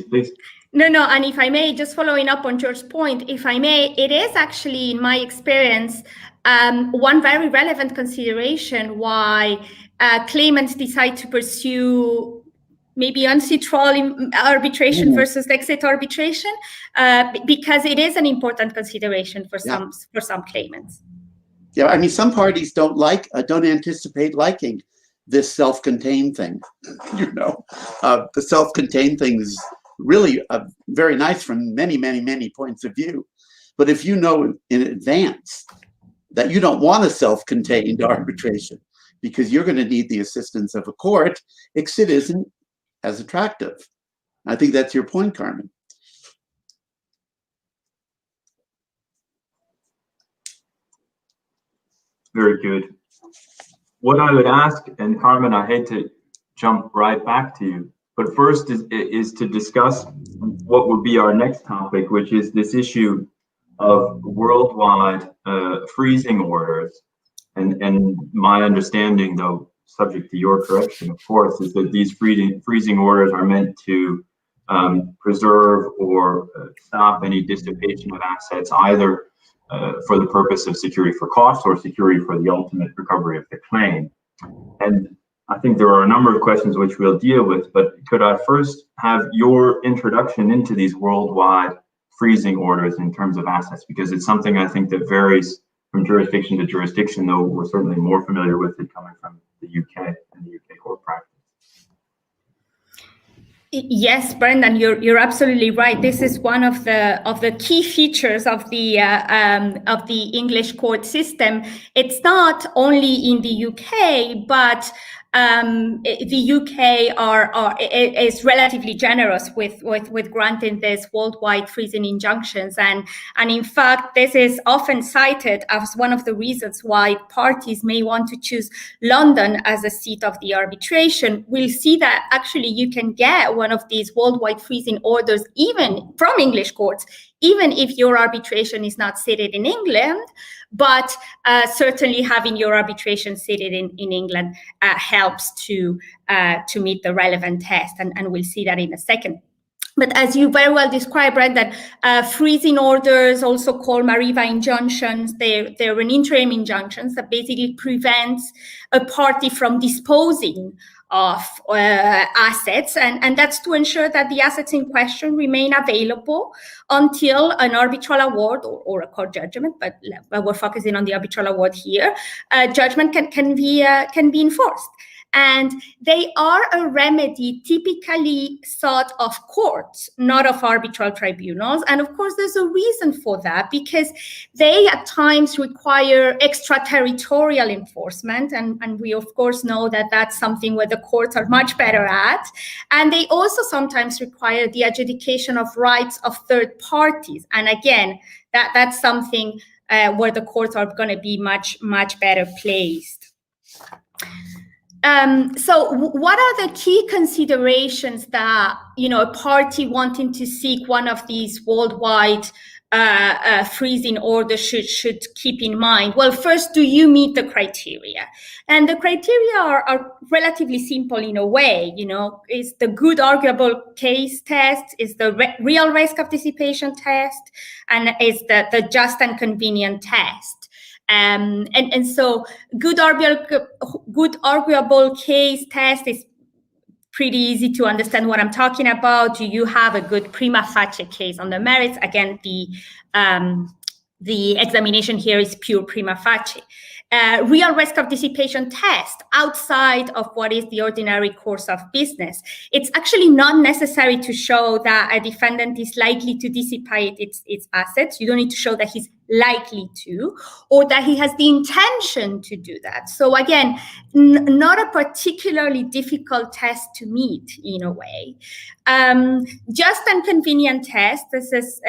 please. No, and if I may, just following up on George's point, if I may, it is actually, in my experience, one very relevant consideration why claimants decide to pursue maybe UNCITRAL arbitration versus exit arbitration, because it is an important consideration for some claimants. Yeah, I mean, some parties don't anticipate liking this self-contained thing. The self-contained thing is really very nice from many, many, many points of view. But if you know in advance that you don't want a self-contained arbitration because you're going to need the assistance of a court, ICSID isn't as attractive. I think that's your point, Carmen. Very good. What I would ask, and Carmen, I hate to jump right back to you, but first is to discuss what would be our next topic, which is this issue of worldwide freezing orders. And my understanding, though, subject to your correction, of course, is that these freezing orders are meant to preserve or stop any dissipation of assets, either for the purpose of security for costs or security for the ultimate recovery of the claim. And I think there are a number of questions which we'll deal with, but could I first have your introduction into these worldwide freezing orders in terms of assets? Because it's something I think that varies from jurisdiction to jurisdiction, though we're certainly more familiar with it coming from the UK and the UK court practice. Yes, Brendan, you're absolutely right. This is one of the key features of the English court system. It's not only in the UK, but the UK is relatively generous with granting this worldwide freezing injunctions, and in fact, this is often cited as one of the reasons why parties may want to choose London as a seat of the arbitration. We'll see that actually you can get one of these worldwide freezing orders even from English courts, even if your arbitration is not seated in England. But certainly having your arbitration seated in England helps to meet the relevant test, and we'll see that in a second. But as you very well described, Brendan, freezing orders, also called Mariva injunctions, they're an interim injunctions that basically prevents a party from disposing of assets, and that's to ensure that the assets in question remain available until an arbitral award or a court judgment, but we're focusing on the arbitral award here, judgment can be enforced. And they are a remedy typically sought of courts, not of arbitral tribunals. And of course, there's a reason for that, because they at times require extraterritorial enforcement. And we, of course, know that that's something where the courts are much better at. And they also sometimes require the adjudication of rights of third parties. And again, that's something where the courts are going to be much, much better placed. So what are the key considerations that, a party wanting to seek one of these worldwide freezing order should keep in mind? Well, first, do you meet the criteria? And the criteria are relatively simple in a way. Is the good arguable case test, is the real risk of dissipation test, and is the just and convenient test. And so good arguable case test is pretty easy to understand what I'm talking about. Do you have a good prima facie case on the merits? Again, the examination here is pure prima facie. Real risk of dissipation test outside of what is the ordinary course of business. It's actually not necessary to show that a defendant is likely to dissipate its assets. You don't need to show that he's likely to, or that he has the intention to do that. So again, not a particularly difficult test to meet in a way. Just and convenient test. This is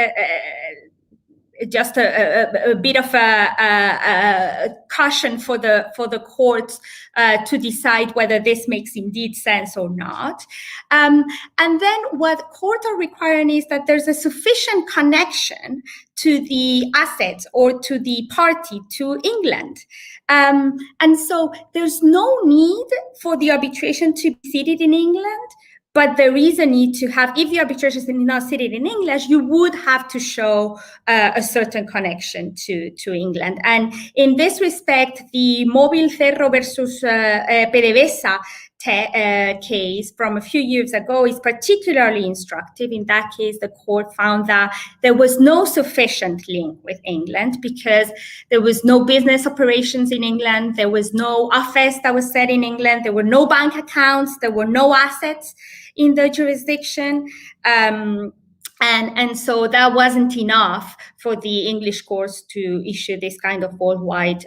just a bit of a caution for the courts to decide whether this makes indeed sense or not. And then what courts are requiring is that there's a sufficient connection to the assets or to the party, to England. And so there's no need for the arbitration to be seated in England. But there is a need to have, if the arbitration is not seated in English, you would have to show a certain connection to England. And in this respect, the Móvil Cerro versus PDVSA case from a few years ago is particularly instructive. In that case, the court found that there was no sufficient link with England because there was no business operations in England, there was no office that was set in England, there were no bank accounts, there were no assets in the jurisdiction. And so that wasn't enough for the English courts to issue this kind of worldwide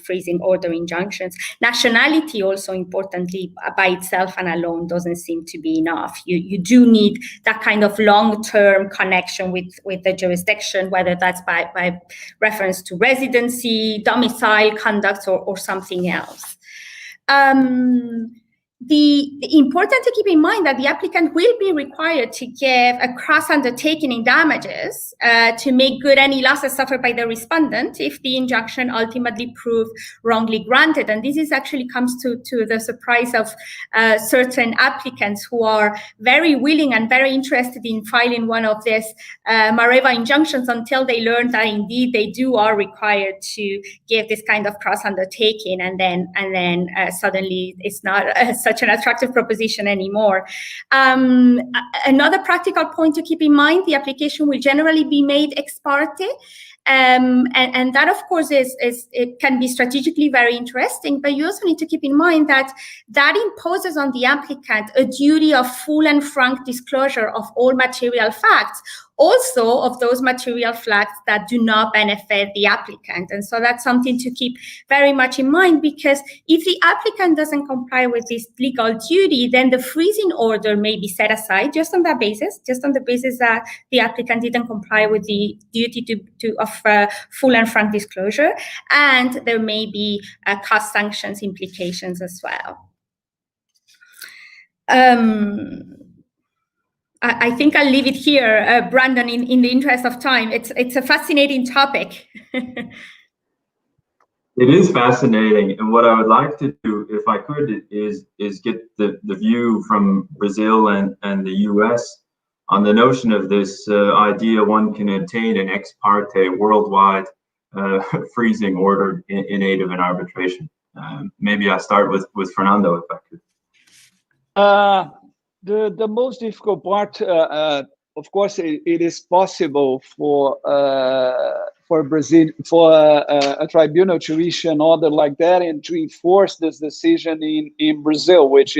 freezing order injunctions. Nationality also, importantly, by itself and alone doesn't seem to be enough. You do need that kind of long-term connection with the jurisdiction, whether that's by reference to residency, domicile, conduct, or something else. Important to keep in mind that the applicant will be required to give a cross-undertaking in damages to make good any losses suffered by the respondent if the injunction ultimately proved wrongly granted. And this is actually comes to the surprise of certain applicants who are very willing and very interested in filing one of these Mareva injunctions until they learn that indeed they are required to give this kind of cross-undertaking, and then suddenly it's not such an attractive proposition anymore. Another practical point to keep in mind, the application will generally be made ex parte. And that, of course, it can be strategically very interesting, but you also need to keep in mind that imposes on the applicant a duty of full and frank disclosure of all material facts, also of those material facts that do not benefit the applicant. And so that's something to keep very much in mind, because if the applicant doesn't comply with this legal duty, then the freezing order may be set aside just on that basis, that the applicant didn't comply with the duty of full and frank disclosure, and there may be cost sanctions implications as well. I think I'll leave it here, Brandon, in the interest of time. It's a fascinating topic. It is fascinating, and what I would like to do, if I could, is get the view from Brazil and the US on the notion of this idea one can obtain an ex parte worldwide freezing order in aid of an arbitration. Maybe I start with Fernando, if I could. The most difficult part, of course, it is possible for Brazil, for a tribunal to issue an order like that and to enforce this decision in Brazil, which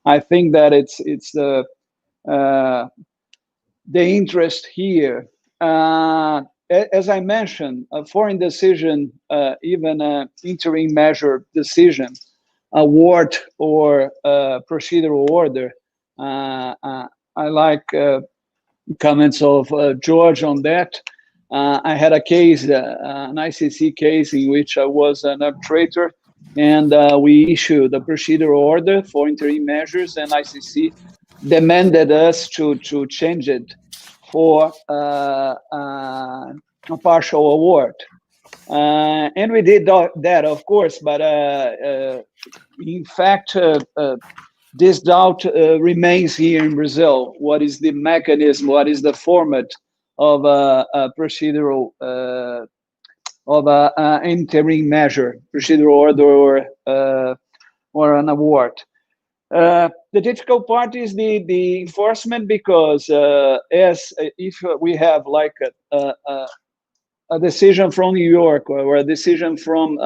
I think that it's the interest here. As I mentioned, a foreign decision, even an interim measure decision, award or procedural order. I like comments of George on that. I had a case, an ICC case, in which I was an arbitrator, and we issued a procedural order for interim measures, and ICC demanded us to change it for a partial award. And we did that, of course, but in fact, this doubt remains here in Brazil. What is the mechanism? What is the format of a procedural of an interim measure, procedural order, or an award? The difficult part is the enforcement, because if we have like a decision from New York or a decision from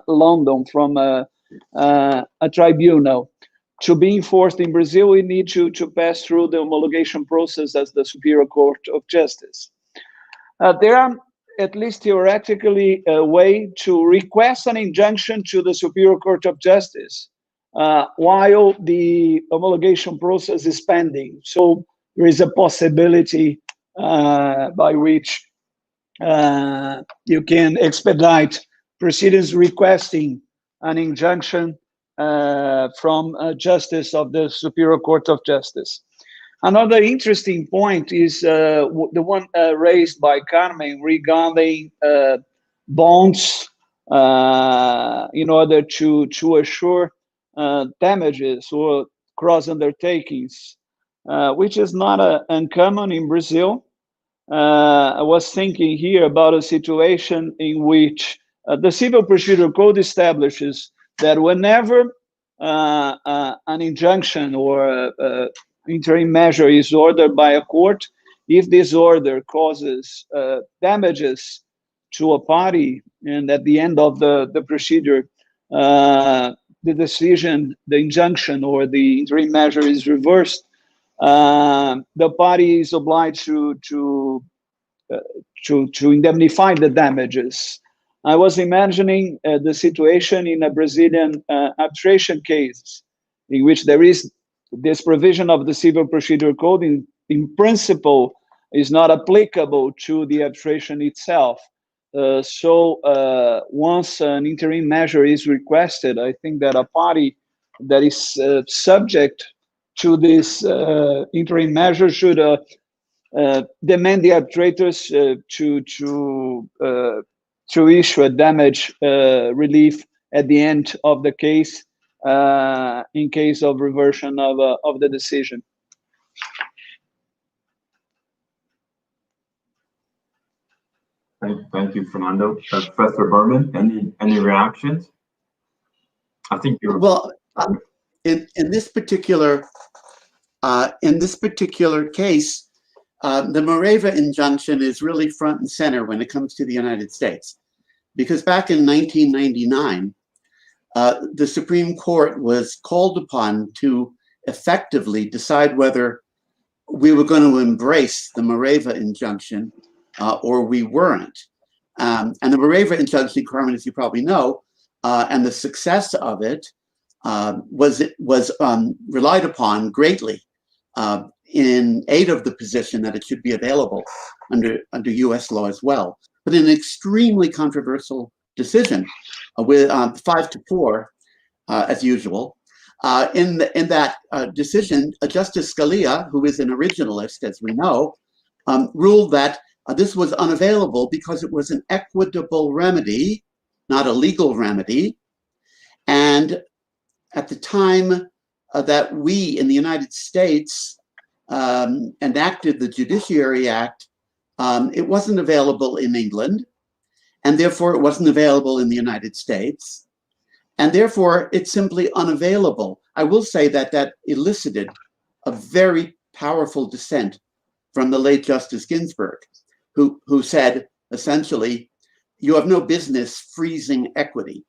London, from a tribunal, to be enforced in Brazil, we need to pass through the homologation process as the Superior Court of Justice. There are, at least theoretically, a way to request an injunction to the Superior Court of Justice while the homologation process is pending. So there is a possibility by which you can expedite proceedings requesting an injunction from justice of the Superior Court of Justice. Another interesting point is the one raised by Carmen regarding bonds in order to assure damages or cross undertakings, which is not uncommon in Brazil. I was thinking here about a situation in which the Civil Procedure Code establishes that whenever an injunction or interim measure is ordered by a court, if this order causes damages to a party, and at the end of the procedure, the decision, the injunction or the interim measure is reversed, the party is obliged to indemnify the damages. I was imagining the situation in a Brazilian arbitration case, in which there is this provision of the Civil Procedure Code in principle is not applicable to the arbitration itself. So once an interim measure is requested, I think that a party that is subject to this interim measure should demand the arbitrators to issue a damage relief at the end of the case in case of reversion of the decision. Thank you, Fernando. Professor Berman, any reactions? I think you're well. In this particular case, the Moreva injunction is really front and center when it comes to the United States, because back in 1999, the Supreme Court was called upon to effectively decide whether we were going to embrace the Moreva injunction or we weren't. And the Moreva injunction, Carmen, as you probably know, and the success of it was relied upon greatly in aid of the position that it should be available under U.S. law as well. But in an extremely controversial decision with 5-4, as usual, in that decision, Justice Scalia, who is an originalist, as we know, ruled that this was unavailable because it was an equitable remedy, not a legal remedy. And at the time that we in the United States enacted the Judiciary Act, it wasn't available in England, and therefore it wasn't available in the United States, and therefore it's simply unavailable. I will say that that elicited a very powerful dissent from the late Justice Ginsburg, who said, essentially, you have no business freezing equity.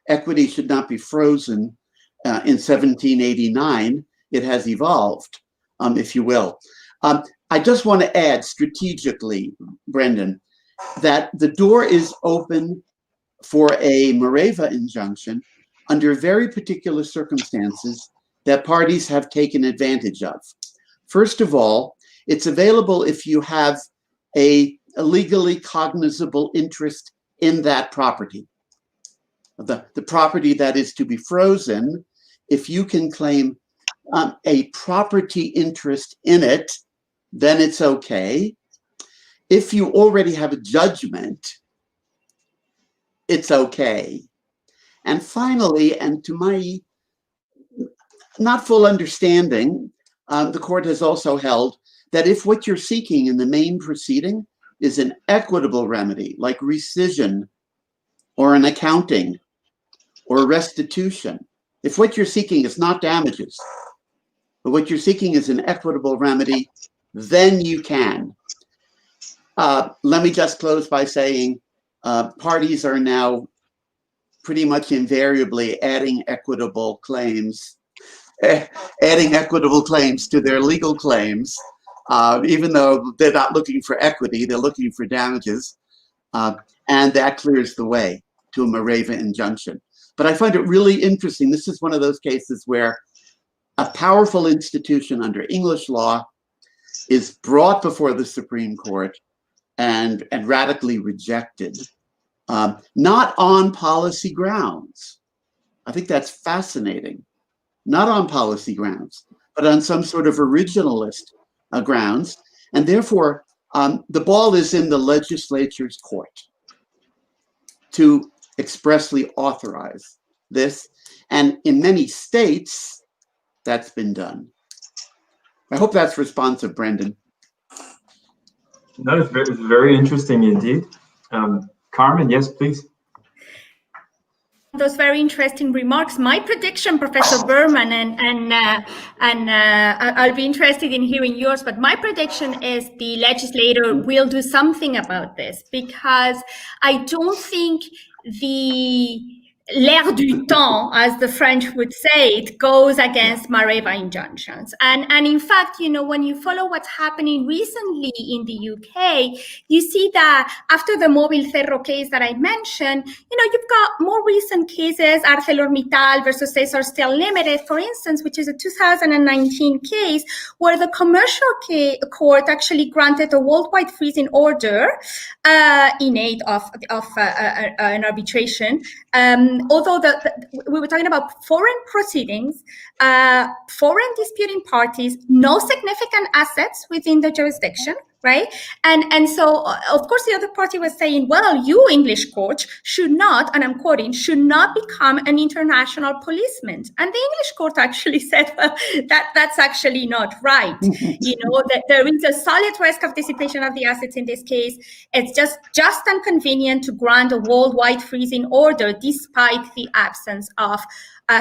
Equity should not be frozen in 1789. It has evolved, if you will. I just want to add strategically, Brendan, that the door is open for a Moreva injunction under very particular circumstances that parties have taken advantage of. First of all, it's available if you have a legally cognizable interest in that property. The property that is to be frozen, if you can claim a property interest in it, then it's okay. if you already have a judgment, it's okay. And finally, and to my not full understanding, the court has also held that if what you're seeking in the main proceeding is an equitable remedy, like rescission or an accounting or restitution, if what you're seeking is not damages, but what you're seeking is an equitable remedy, then you can. Let me just close by saying parties are now pretty much invariably adding equitable claims to their legal claims, even though they're not looking for equity, they're looking for damages, and that clears the way to a Mareva injunction. But I find it really interesting. This is one of those cases where a powerful institution under English law is brought before the Supreme Court and radically rejected, not on policy grounds. I think that's fascinating. Not on policy grounds, but on some sort of originalist grounds. And therefore, the ball is in the legislature's court to expressly authorize this. And in many states, that's been done. I hope that's responsive, Brendan. That is very interesting indeed. Carmen, yes, please. Those very interesting remarks. My prediction, Professor Berman, and I'll be interested in hearing yours, but my prediction is the legislator will do something about this, because I don't think l'air du temps, as the French would say, it goes against Mareva injunctions. And in fact, you know, when you follow what's happening recently in the UK, you see that after the Mobile Ferro case that I mentioned, you know, you've got more recent cases, ArcelorMittal versus Caesar Steel Limited, for instance, which is a 2019 case where the commercial court actually granted a worldwide freezing order in aid of an arbitration. Although we were talking about foreign proceedings, foreign disputing parties, no significant assets within the jurisdiction, right? And so, of course, the other party was saying, well, you English court should not, and I'm quoting, should not become an international policeman. And the English court actually said, well, that's actually not right. You know, that there is a solid risk of dissipation of the assets in this case. It's just inconvenient to grant a worldwide freezing order despite the absence of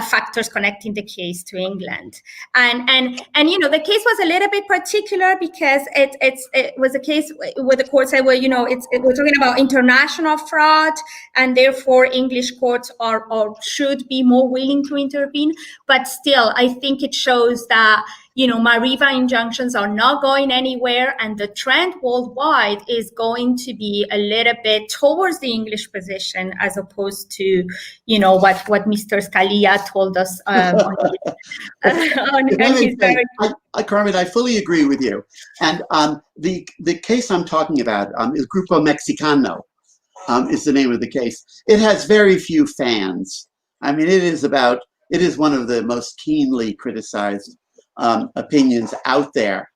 factors connecting the case to England. And you know, the case was a little bit particular because it was a case where the court said, well, you know, we're talking about international fraud, and therefore English courts are or should be more willing to intervene. But still, I think it shows that, you know, Mareva injunctions are not going anywhere, and the trend worldwide is going to be a little bit towards the English position as opposed to, you know, what Mr. Scalia told us on his very... Carmen, I fully agree with you. And the case I'm talking about is Grupo Mexicano, is the name of the case. It has very few fans. I mean, it is one of the most keenly criticized opinions out there.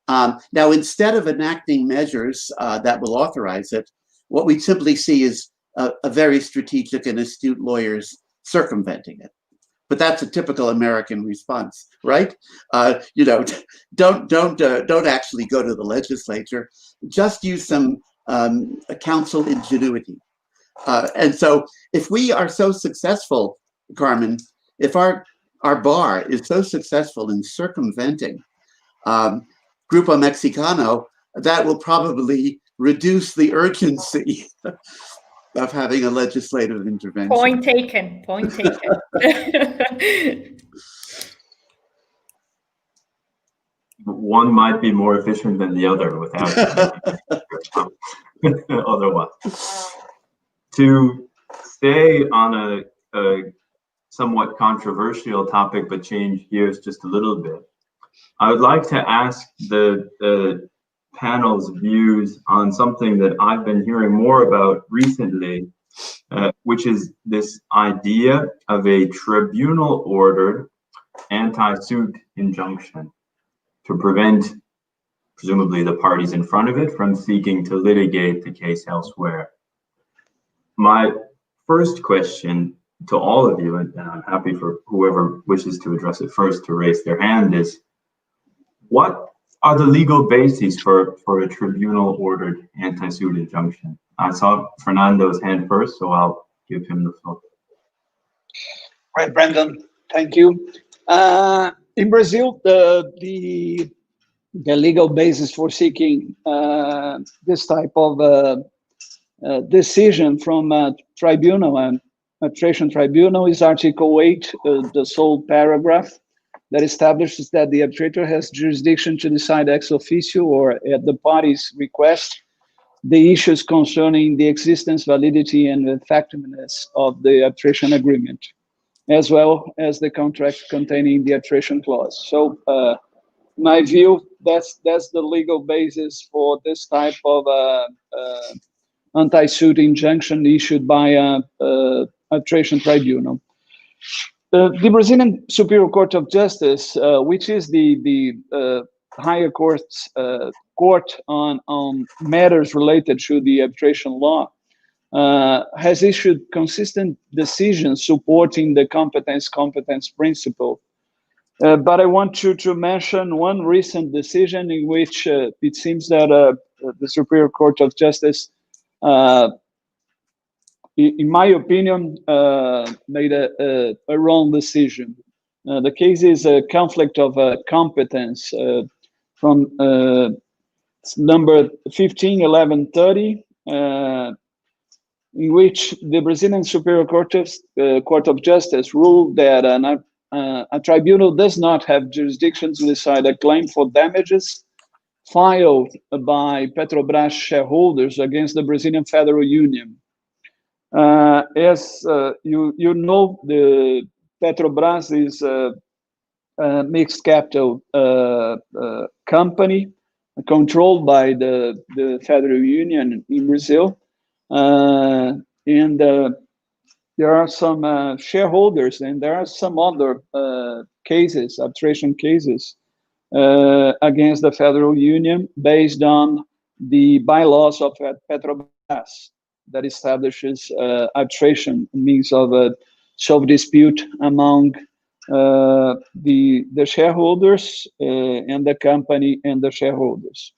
Now, instead of enacting measures that will authorize it, what we simply see is a very strategic and astute lawyers circumventing it. But that's a typical American response, right? You know, don't actually go to the legislature. Just use some counsel ingenuity. And so, if we are so successful, Carmen, if our bar is so successful in circumventing Grupo Mexicano, that will probably reduce the urgency of having a legislative intervention. Point taken. One might be more efficient than the other without otherwise. To stay on a somewhat controversial topic, but change gears just a little bit, I would like to ask the panel's views on something that I've been hearing more about recently, which is this idea of a tribunal-ordered anti-suit injunction to prevent presumably the parties in front of it, from seeking to litigate the case elsewhere. My first question to all of you, and I'm happy for whoever wishes to address it first to raise their hand, is what are the legal bases for a tribunal-ordered anti-suit injunction? I saw Fernando's hand first, so I'll give him the floor. Right, Brandon, thank you. In Brazil, the legal basis for seeking this type of decision from a tribunal, an arbitration tribunal, is Article 8, the sole paragraph that establishes that the arbitrator has jurisdiction to decide ex officio or at the party's request the issues concerning the existence, validity, and effectiveness of the arbitration agreement, as well as the contract containing the arbitration clause. So, my view, that's the legal basis for this type of anti-suit injunction issued by an arbitration tribunal. The Brazilian Superior Court of Justice, which is the higher court's court on matters related to the arbitration law, has issued consistent decisions supporting the competence principle. But I want to mention one recent decision in which it seems that the Superior Court of Justice, in my opinion, made a wrong decision. The case is a conflict of competence from number 151130, in which the Brazilian Superior Court of Justice ruled that a tribunal does not have jurisdiction to decide a claim for damages filed by Petrobras shareholders against the Brazilian Federal Union. As you know, the Petrobras is a mixed capital company controlled by the Federal Union in Brazil, and there are some shareholders, and there are some other cases, arbitration cases, against the Federal Union based on the bylaws of Petrobras that establishes arbitration, means of a self-dispute among the shareholders and the company and the shareholders.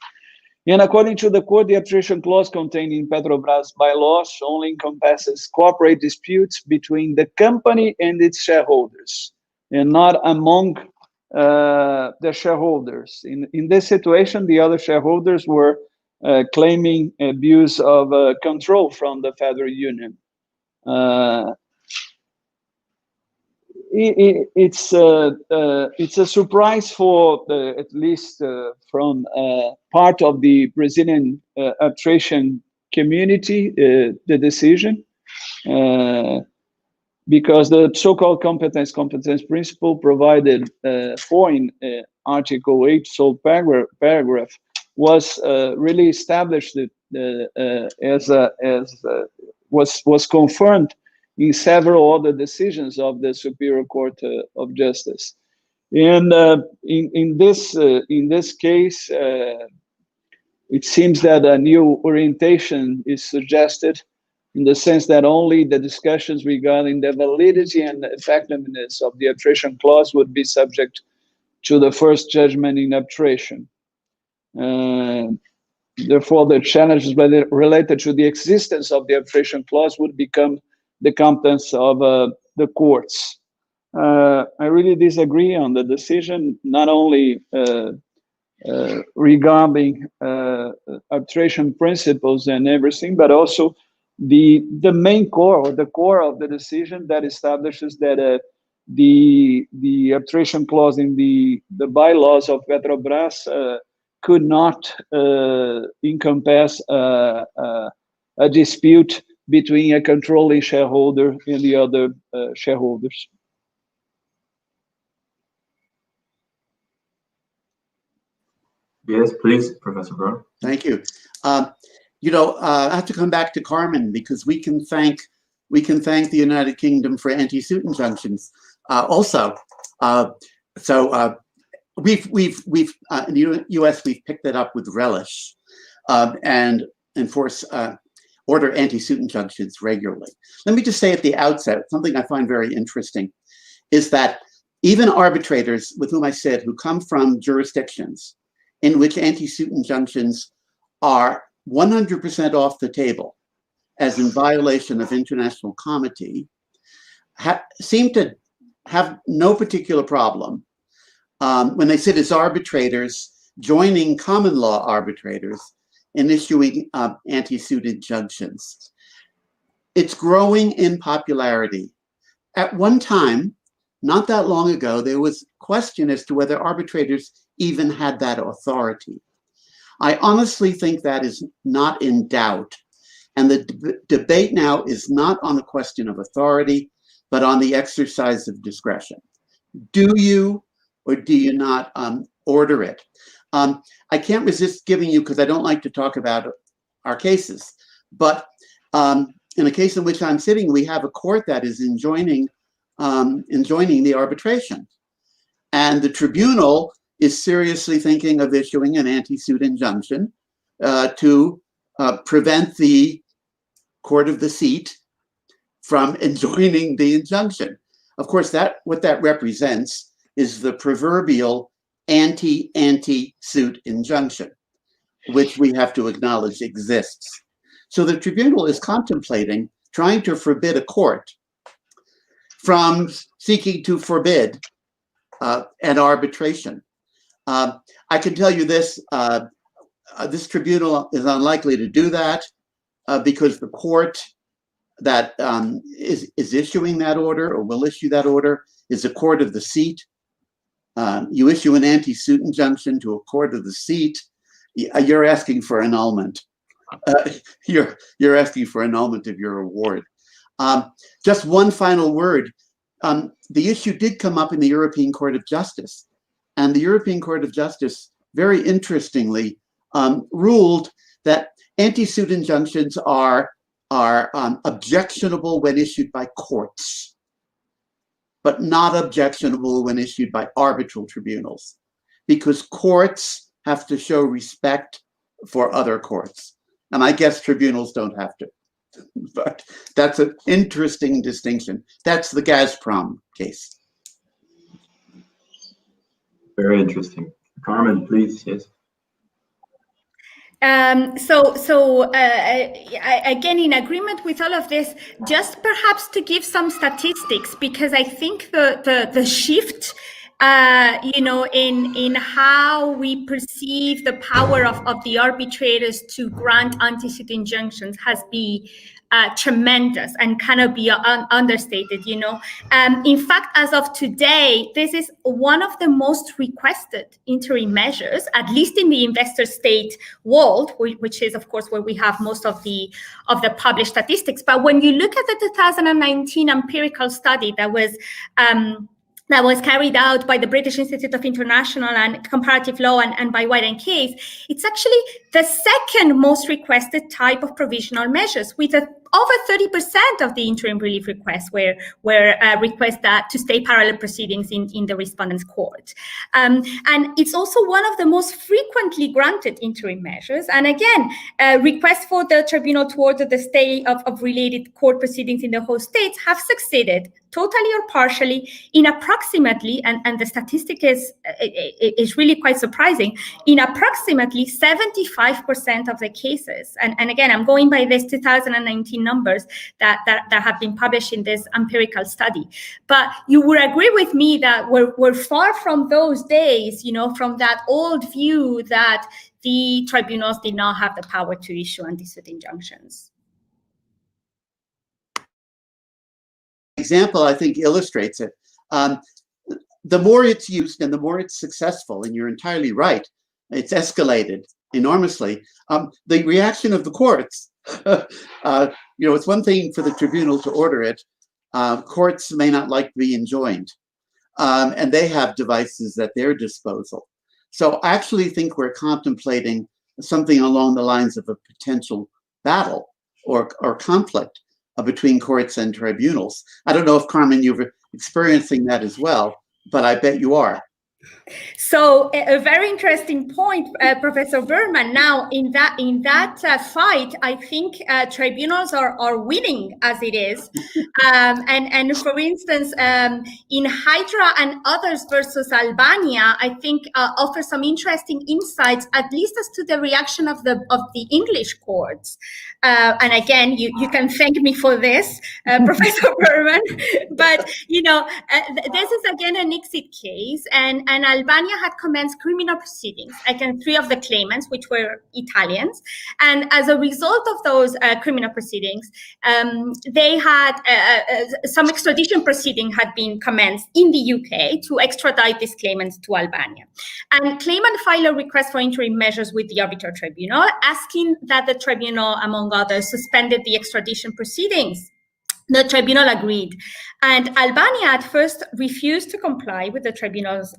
And according to the court, the arbitration clause contained in Petrobras bylaws only encompasses corporate disputes between the company and its shareholders, and not among the shareholders. In this situation, the other shareholders were claiming abuse of control from the Federal Union. It's a surprise for at least from part of the Brazilian arbitration community, the decision, because the so-called competence principle provided for in Article 8, sole paragraph, was really established was confirmed in several other decisions of the Superior Court of Justice. And in this case, it seems that a new orientation is suggested, in the sense that only the discussions regarding the validity and effectiveness of the arbitration clause would be subject to the first judgment in arbitration. Therefore, the challenges related to the existence of the arbitration clause would become the competence of the courts. I really disagree on the decision, not only regarding arbitration principles and everything, but also the main core, or the core of the decision that establishes that the arbitration clause in the bylaws of Petrobras could not encompass a dispute between a controlling shareholder and the other shareholders. Yes, please, Professor Brown. Thank you. I have to come back to Carmen, because we can thank the United Kingdom for anti-suit injunctions also. we've in the U.S. we've picked it up with relish, and enforce order anti-suit injunctions regularly. Let me just say at the outset, something I find very interesting is that even arbitrators with whom I sit, who come from jurisdictions in which anti-suit injunctions are 100% off the table, as in violation of international comity, seem to have no particular problem when they sit as arbitrators, joining common law arbitrators in issuing anti-suit injunctions. It's growing in popularity. At one time, not that long ago, there was question as to whether arbitrators even had that authority. I honestly think that is not in doubt. And the debate now is not on the question of authority, but on the exercise of discretion. Do you or do you not order it? I can't resist giving you, because I don't like to talk about our cases, but in a case in which I'm sitting, we have a court that is enjoining the arbitration. And the tribunal is seriously thinking of issuing an anti-suit injunction to prevent the court of the seat from enjoining the injunction. Of course, what that represents is the proverbial anti-suit injunction, which we have to acknowledge exists. So the tribunal is contemplating trying to forbid a court from seeking to forbid an arbitration. I can tell you this, this tribunal is unlikely to do that because the court that is issuing that order or will issue that order is a court of the seat. You issue an anti-suit injunction to a court of the seat, you're asking for annulment. You're asking for annulment of your award. Just one final word. The issue did come up in the European Court of Justice, and the European Court of Justice very interestingly ruled that anti-suit injunctions are objectionable when issued by courts, but not objectionable when issued by arbitral tribunals, because courts have to show respect for other courts. And I guess tribunals don't have to. But that's an interesting distinction. That's the Gazprom case. Very interesting. Carmen, please, yes. Again, in agreement with all of this, just perhaps to give some statistics, because I think the shift, in how we perceive the power of the arbitrators to grant anti-suit injunctions has been tremendous and cannot be understated. In fact, as of today, this is one of the most requested interim measures, at least in the investor state world, which is, of course, where we have most of the published statistics. But when you look at the 2019 empirical study that was carried out by the British Institute of International and Comparative Law and by White and Case, it's actually the second most requested type of provisional measures, with over 30% of the interim relief requests were requests that to stay parallel proceedings in the respondent's court. And it's also one of the most frequently granted interim measures. And again, requests for the tribunal to order the stay of related court proceedings in the host states have succeeded, totally or partially, in approximately, and the statistic is really quite surprising, in approximately 75% of the cases. And again, I'm going by this 2019 numbers that have been published in this empirical study. But you would agree with me that we're far from those days, from that old view that the tribunals did not have the power to issue anti-suit injunctions. Example, I think, illustrates it. The more it's used and the more it's successful, and you're entirely right, it's escalated enormously. The reaction of the courts, it's one thing for the tribunal to order it. Courts may not like being joined, and they have devices at their disposal. So I actually think we're contemplating something along the lines of a potential battle or conflict between courts and tribunals. I don't know if, Carmen, you're experiencing that as well, but I bet you are. So a very interesting point, Professor Berman. Now, in that fight, I think tribunals are winning as it is. And for instance, in Hydra and others versus Albania, I think offers some interesting insights, at least as to the reaction of the English courts. And again, you can thank me for this, Professor Berman. But this is again an exit case, and Albania had commenced criminal proceedings against 3 of the claimants, which were Italians. And as a result of those criminal proceedings, they had some extradition proceeding had been commenced in the UK to extradite these claimants to Albania. And claimant filed a request for interim measures with the arbitral tribunal, asking that the tribunal, among others, suspended the extradition proceedings. The tribunal agreed, and Albania at first refused to comply with the tribunal's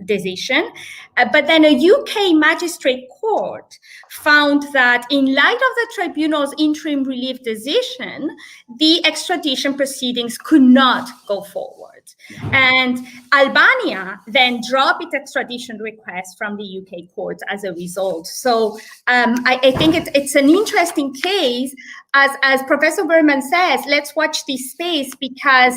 decision, but then a UK magistrate court found that in light of the tribunal's interim relief decision, the extradition proceedings could not go forward. And Albania then dropped its extradition request from the UK courts as a result. So I think it's an interesting case. As Professor Berman says, let's watch this space because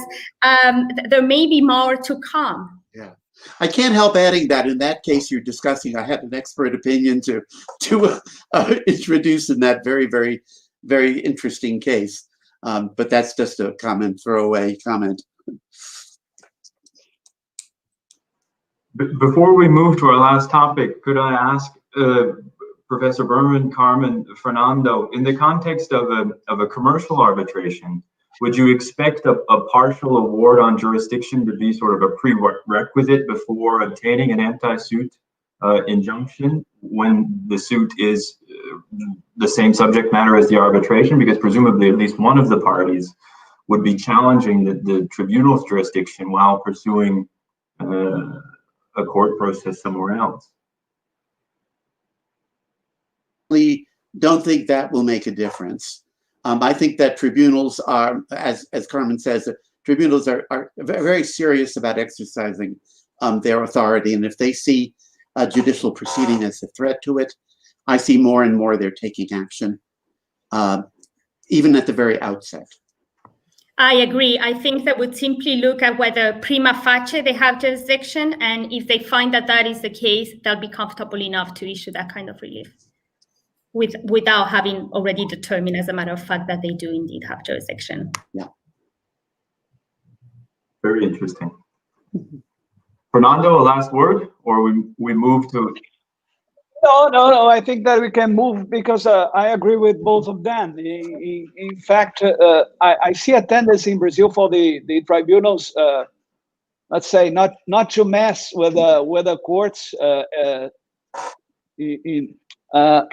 there may be more to come. Yeah, I can't help adding that in that case you're discussing, I had an expert opinion to introduce in that very, very, very interesting case. But that's just a comment, throwaway comment. Before we move to our last topic, could I ask Professor Berman, Carmen, Fernando, in the context of a commercial arbitration, would you expect a partial award on jurisdiction to be sort of a prerequisite before obtaining an anti-suit injunction when the suit is the same subject matter as the arbitration? Because presumably at least one of the parties would be challenging the tribunal's jurisdiction while pursuing a court process somewhere else. I don't think that will make a difference. I think that tribunals are, as Carmen says, tribunals are very serious about exercising their authority. And if they see a judicial proceeding as a threat to it, I see more and more they're taking action, even at the very outset. I agree. I think they would simply look at whether prima facie they have jurisdiction, and if they find that that is the case, they'll be comfortable enough to issue that kind of relief without having already determined, as a matter of fact, that they do indeed have jurisdiction. Yeah. Very interesting. Fernando, a last word, or we move to... No. I think that we can move because I agree with both of them. In fact, I see a tendency in Brazil for the tribunals, let's say, not to mess with the courts in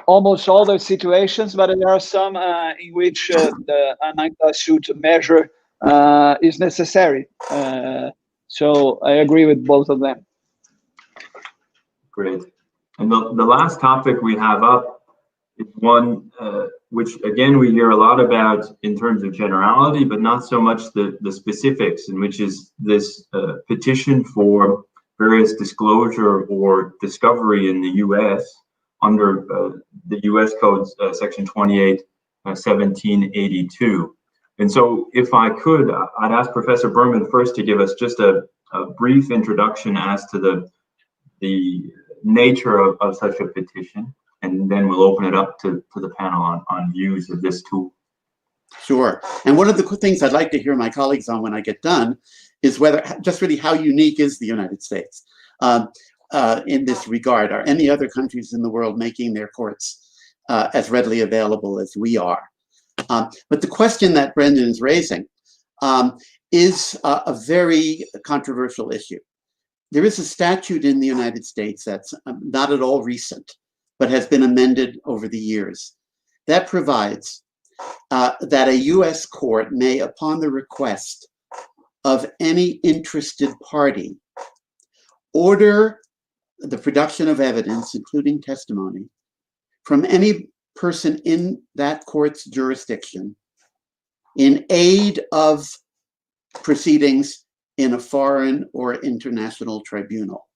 almost all the situations, but there are some in which an anti-suit measure is necessary. So I agree with both of them. Great. And the last topic we have up is one which, again, we hear a lot about in terms of generality, but not so much the specifics, and which is this petition for various disclosure or discovery in the U.S. under the U.S. Code Section 28, 1782. And so if I could, I'd ask Professor Berman first to give us just a brief introduction as to the nature of such a petition, and then we'll open it up to the panel on views of this tool. Sure. And one of the things I'd like to hear my colleagues on when I get done is whether, just really how unique is the United States in this regard? Are any other countries in the world making their courts as readily available as we are? But the question that Brendan is raising is a very controversial issue. There is a statute in the United States that's not at all recent, but has been amended over the years, that provides that a U.S. court may, upon the request of any interested party, order the production of evidence, including testimony, from any person in that court's jurisdiction in aid of proceedings in a foreign or international tribunal.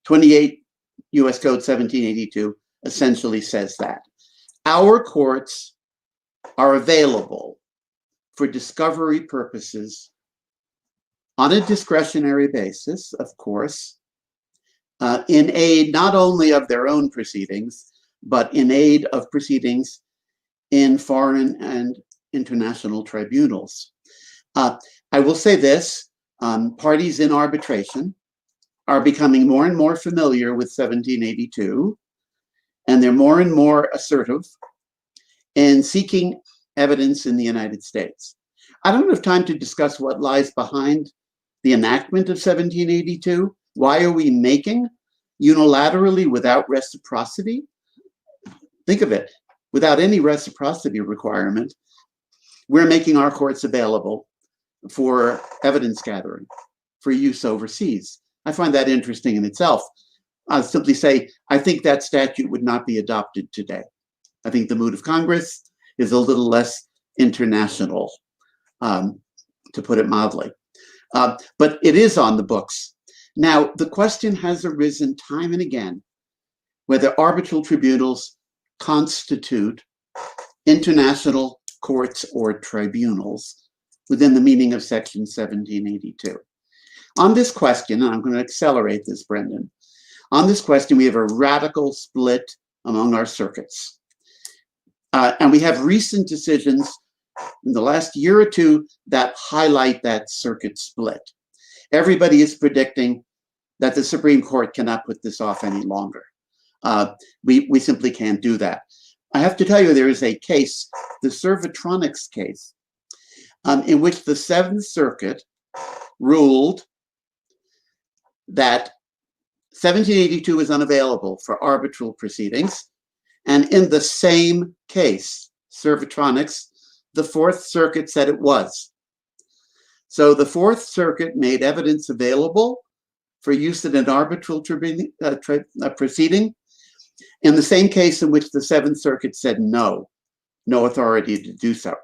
28 U.S. Code 1782 essentially says that. Our courts are available for discovery purposes on a discretionary basis, of course, in aid not only of their own proceedings, but in aid of proceedings in foreign and international tribunals. I will say this, parties in arbitration are becoming more and more familiar with 1782, and they're more and more assertive in seeking evidence in the United States. I don't have time to discuss what lies behind the enactment of 1782. Why are we making unilaterally without reciprocity? Think of it, without any reciprocity requirement, we're making our courts available for evidence gathering, for use overseas. I find that interesting in itself. I'll simply say, I think that statute would not be adopted today. I think the mood of Congress is a little less international, to put it mildly. But it is on the books. Now, the question has arisen time and again whether arbitral tribunals constitute international courts or tribunals within the meaning of Section 1782. On this question, and I'm going to accelerate this, Brendan, on this question, we have a radical split among our circuits. And we have recent decisions in the last year or two that highlight that circuit split. Everybody is predicting that the Supreme Court cannot put this off any longer. We simply can't do that. I have to tell you, there is a case, the Servotronics case, in which the Seventh Circuit ruled that 1782 is unavailable for arbitral proceedings. And in the same case, Servotronics, the Fourth Circuit said it was. So the Fourth Circuit made evidence available for use in an arbitral proceeding in the same case in which the Seventh Circuit said no authority to do so.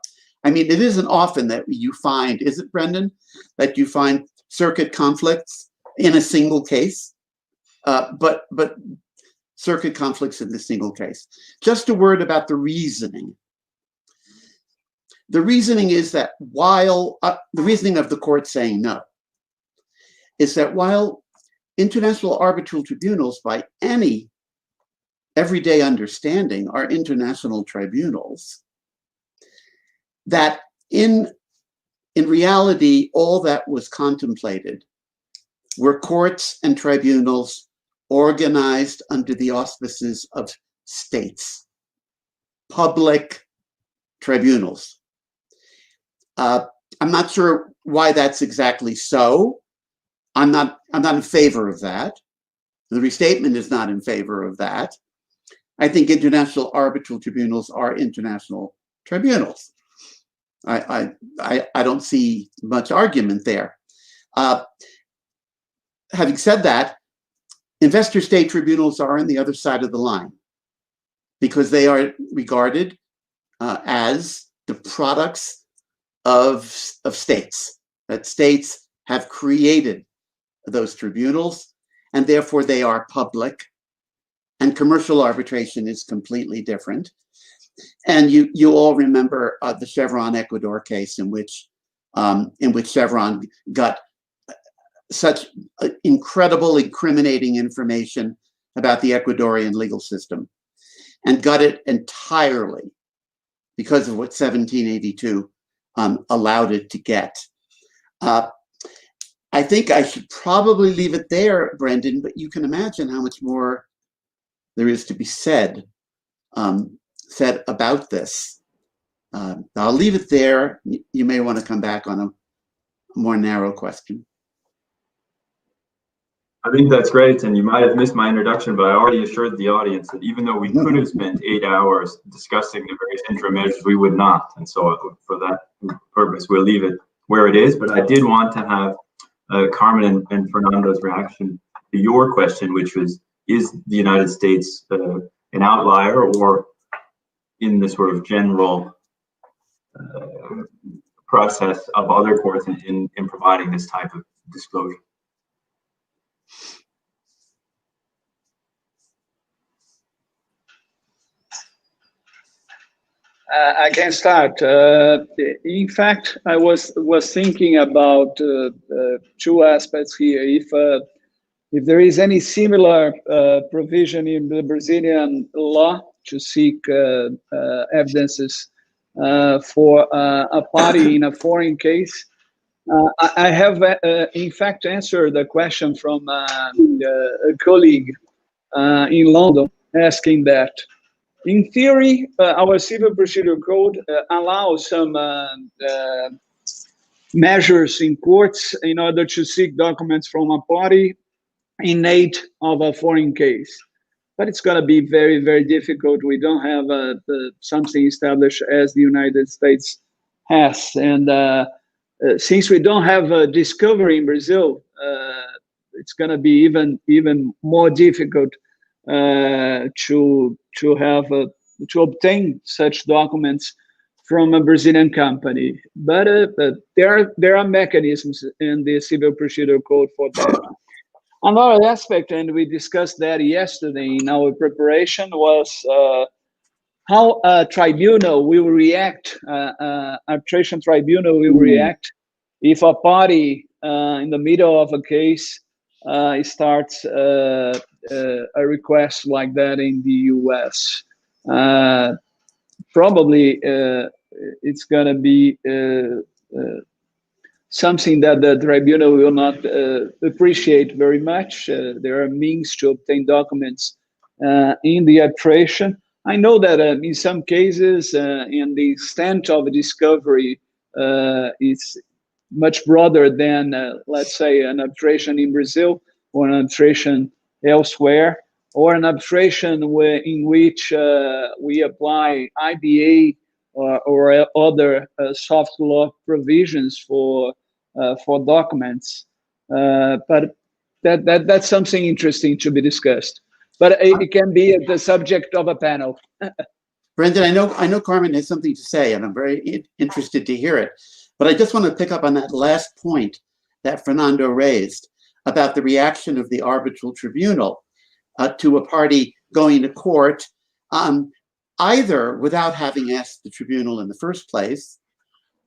I mean, it isn't often that you find, is it, Brendan, that you find circuit conflicts in a single case, but circuit conflicts in the single case. Just a word about the reasoning. The reasoning is that while, the reasoning of the court saying no, is that while international arbitral tribunals by any everyday understanding are international tribunals, that in reality, all that was contemplated were courts and tribunals organized under the auspices of states, public tribunals. I'm not sure why that's exactly so. I'm not in favor of that. The restatement is not in favor of that. I think international arbitral tribunals are international tribunals. I don't see much argument there. Having said that, investor state tribunals are on the other side of the line because they are regarded as the products of states, that states have created those tribunals, and therefore they are public, and commercial arbitration is completely different. And you all remember the Chevron Ecuador case in which Chevron got such incredible, incriminating information about the Ecuadorian legal system and got it entirely because of what 1782 allowed it to get. I think I should probably leave it there, Brendan, but you can imagine how much more there is to be said about this. I'll leave it there. You may want to come back on a more narrow question. I think that's great, and you might have missed my introduction, but I already assured the audience that even though we could have spent 8 hours discussing the various interim measures, we would not. And so for that purpose, we'll leave it where it is. But I did want to have Carmen and Fernando's reaction to your question, which was, is the United States an outlier or in the sort of general process of other courts in providing this type of disclosure? I can start. In fact, I was thinking about two aspects here. If there is any similar provision in the Brazilian law to seek evidences for a party in a foreign case, I have in fact answered the question from a colleague in London asking that. In theory, our civil procedure code allows some measures in courts in order to seek documents from a party in aid of a foreign case. But it's going to be very, very difficult. We don't have something established as the United States has. And since we don't have a discovery in Brazil, it's going to be even more difficult to obtain such documents from a Brazilian company. But there are mechanisms in the Civil Procedure Code for that. Another aspect, and we discussed that yesterday in our preparation, was how a tribunal will react, arbitration tribunal will react if a party in the middle of a case starts a request like that in the US. Probably it's going to be something that the tribunal will not appreciate very much. There are means to obtain documents in the arbitration. I know that in some cases, in the extent of discovery is much broader than, let's say, an arbitration in Brazil or an arbitration elsewhere, or an arbitration in which we apply IBA or other soft law provisions for documents. But that's something interesting to be discussed. But it can be the subject of a panel. Brendan, I know Carmen has something to say, and I'm very interested to hear it. But I just want to pick up on that last point that Fernando raised about the reaction of the arbitral tribunal to a party going to court, either without having asked the tribunal in the first place,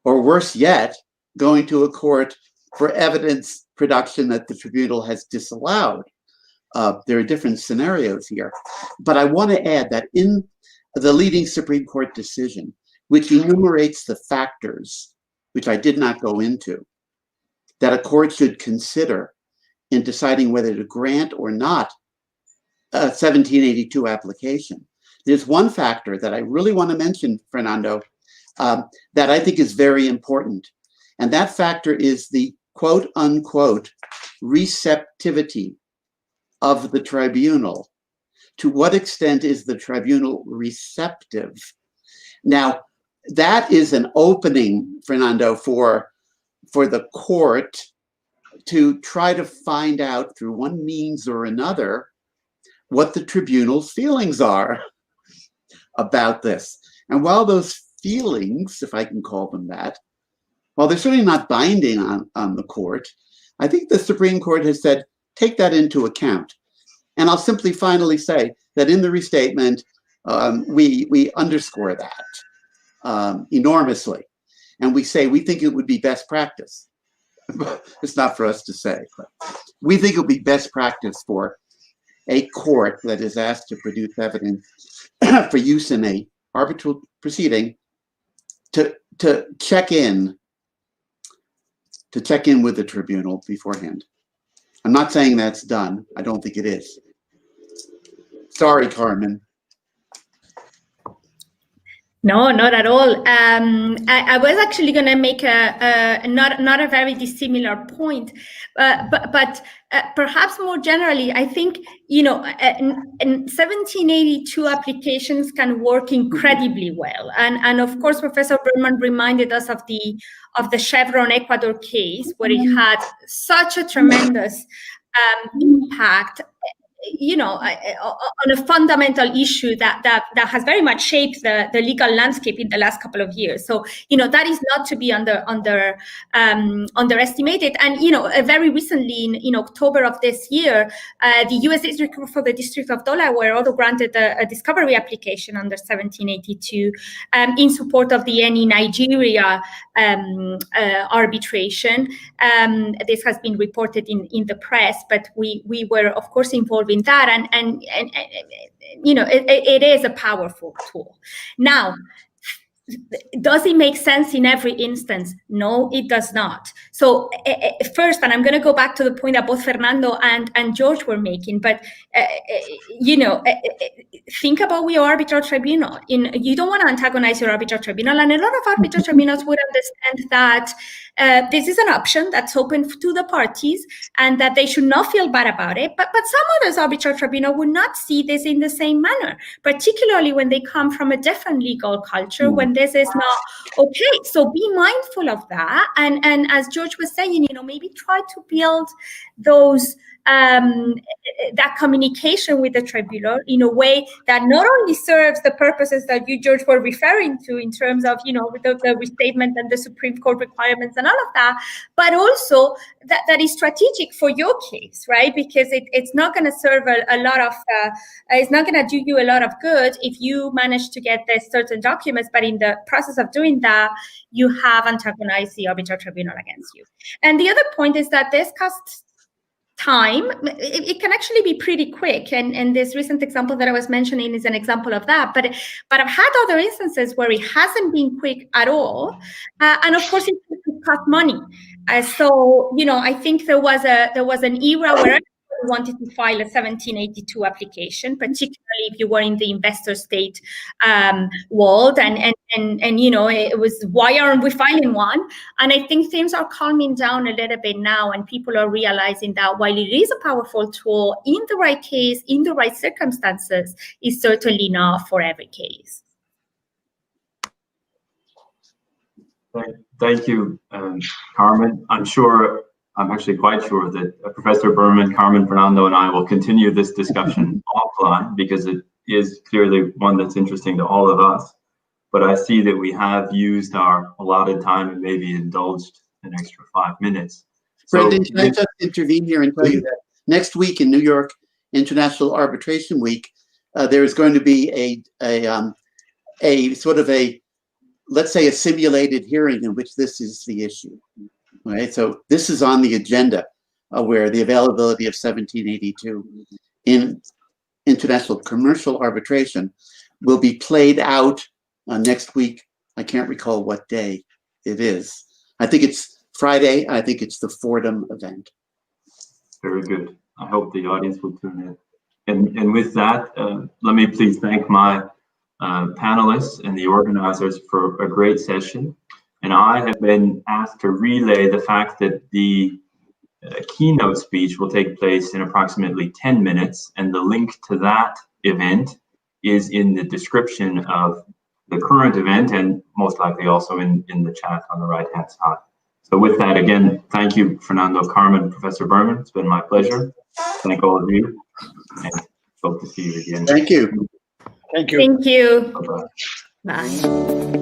or worse yet, going to a court for evidence production that the tribunal has disallowed. There are different scenarios here. But I want to add that in the leading Supreme Court decision, which enumerates the factors, which I did not go into, that a court should consider in deciding whether to grant or not a 1782 application. There's one factor that I really want to mention, Fernando, that I think is very important. And that factor is the quote unquote receptivity of the tribunal. To what extent is the tribunal receptive? Now, that is an opening, Fernando, for the court to try to find out through one means or another what the tribunal's feelings are about this. And while those feelings, if I can call them that, while they're certainly not binding on the court, I think the Supreme Court has said, take that into account. And I'll simply finally say that in the restatement, we underscore that enormously. And we say, we think it would be best practice. It's not for us to say, but we think it would be best practice for a court that is asked to produce evidence for use in a arbitral proceeding to check in with the tribunal beforehand. I'm not saying that's done. I don't think it is. Sorry, Carmen. No, not at all. I was actually going to make not a very dissimilar point, but perhaps more generally, I think, in 1782 applications can work incredibly well, and of course, Professor Berman reminded us of the Chevron Ecuador case, where it had such a tremendous impact. on a fundamental issue that has very much shaped the legal landscape in the last couple of years. So, that is not to be underestimated. And, very recently in October of this year, the U.S. District Court for the District of Delaware also granted a discovery application under 1782 in support of the Eni Nigeria arbitration. This has been reported in the press, but we were, of course, involved in that, and it is a powerful tool. Now, does it make sense in every instance? No, it does not. So first, and I'm going to go back to the point that both Fernando and George were making, but think about your arbitral tribunal. You don't want to antagonize your arbitral tribunal, and a lot of arbitral tribunals would understand that this is an option that's open to the parties, and that they should not feel bad about it. But some others arbitral tribunal would not see this in the same manner, particularly when they come from a different legal culture, when this is not okay. So be mindful of that, and as George was saying, maybe try to build those that communication with the tribunal in a way that not only serves the purposes that you, George, were referring to in terms of the restatement and the Supreme Court requirements and all of that, but also that is strategic for your case, right? Because it's not going to serve a lot of it's not going to do you a lot of good if you manage to get the certain documents, but in the process of doing that, you have antagonized the arbitral tribunal against you. And the other point is that this costs time. It can actually be pretty quick, and this recent example that I was mentioning is an example of that. But I've had other instances where it hasn't been quick at all, and of course it cost money. So I think there was an era where wanted to file a 1782 application, particularly if you were in the investor state world, and it was, why aren't we filing one? And I think things are calming down a little bit now, and people are realizing that while it is a powerful tool in the right case, in the right circumstances, it's certainly not for every case. Thank you, Carmen. I'm actually quite sure that Professor Berman, Carmen, Fernando, and I will continue this discussion offline, because it is clearly one that's interesting to all of us. But I see that we have used our allotted time and maybe indulged an extra 5 minutes. Brendan, can I just intervene here and tell you that next week in New York International Arbitration Week, there is going to be a sort of let's say a simulated hearing in which this is the issue. Right, so this is on the agenda, where the availability of 1782 in international commercial arbitration will be played out next week. I can't recall what day it is. I think it's Friday. I think it's the Fordham event. Very good. I hope the audience will tune in. And with that, let me please thank my panelists and the organizers for a great session. And I have been asked to relay the fact that the keynote speech will take place in approximately 10 minutes, and the link to that event is in the description of the current event, and most likely also in the chat on the right-hand side. So with that, again, thank you, Fernando, Carmen, Professor Berman. It's been my pleasure. Thank all of you, and hope to see you again. Thank you. Thank you. Thank you. Bye-bye. Bye.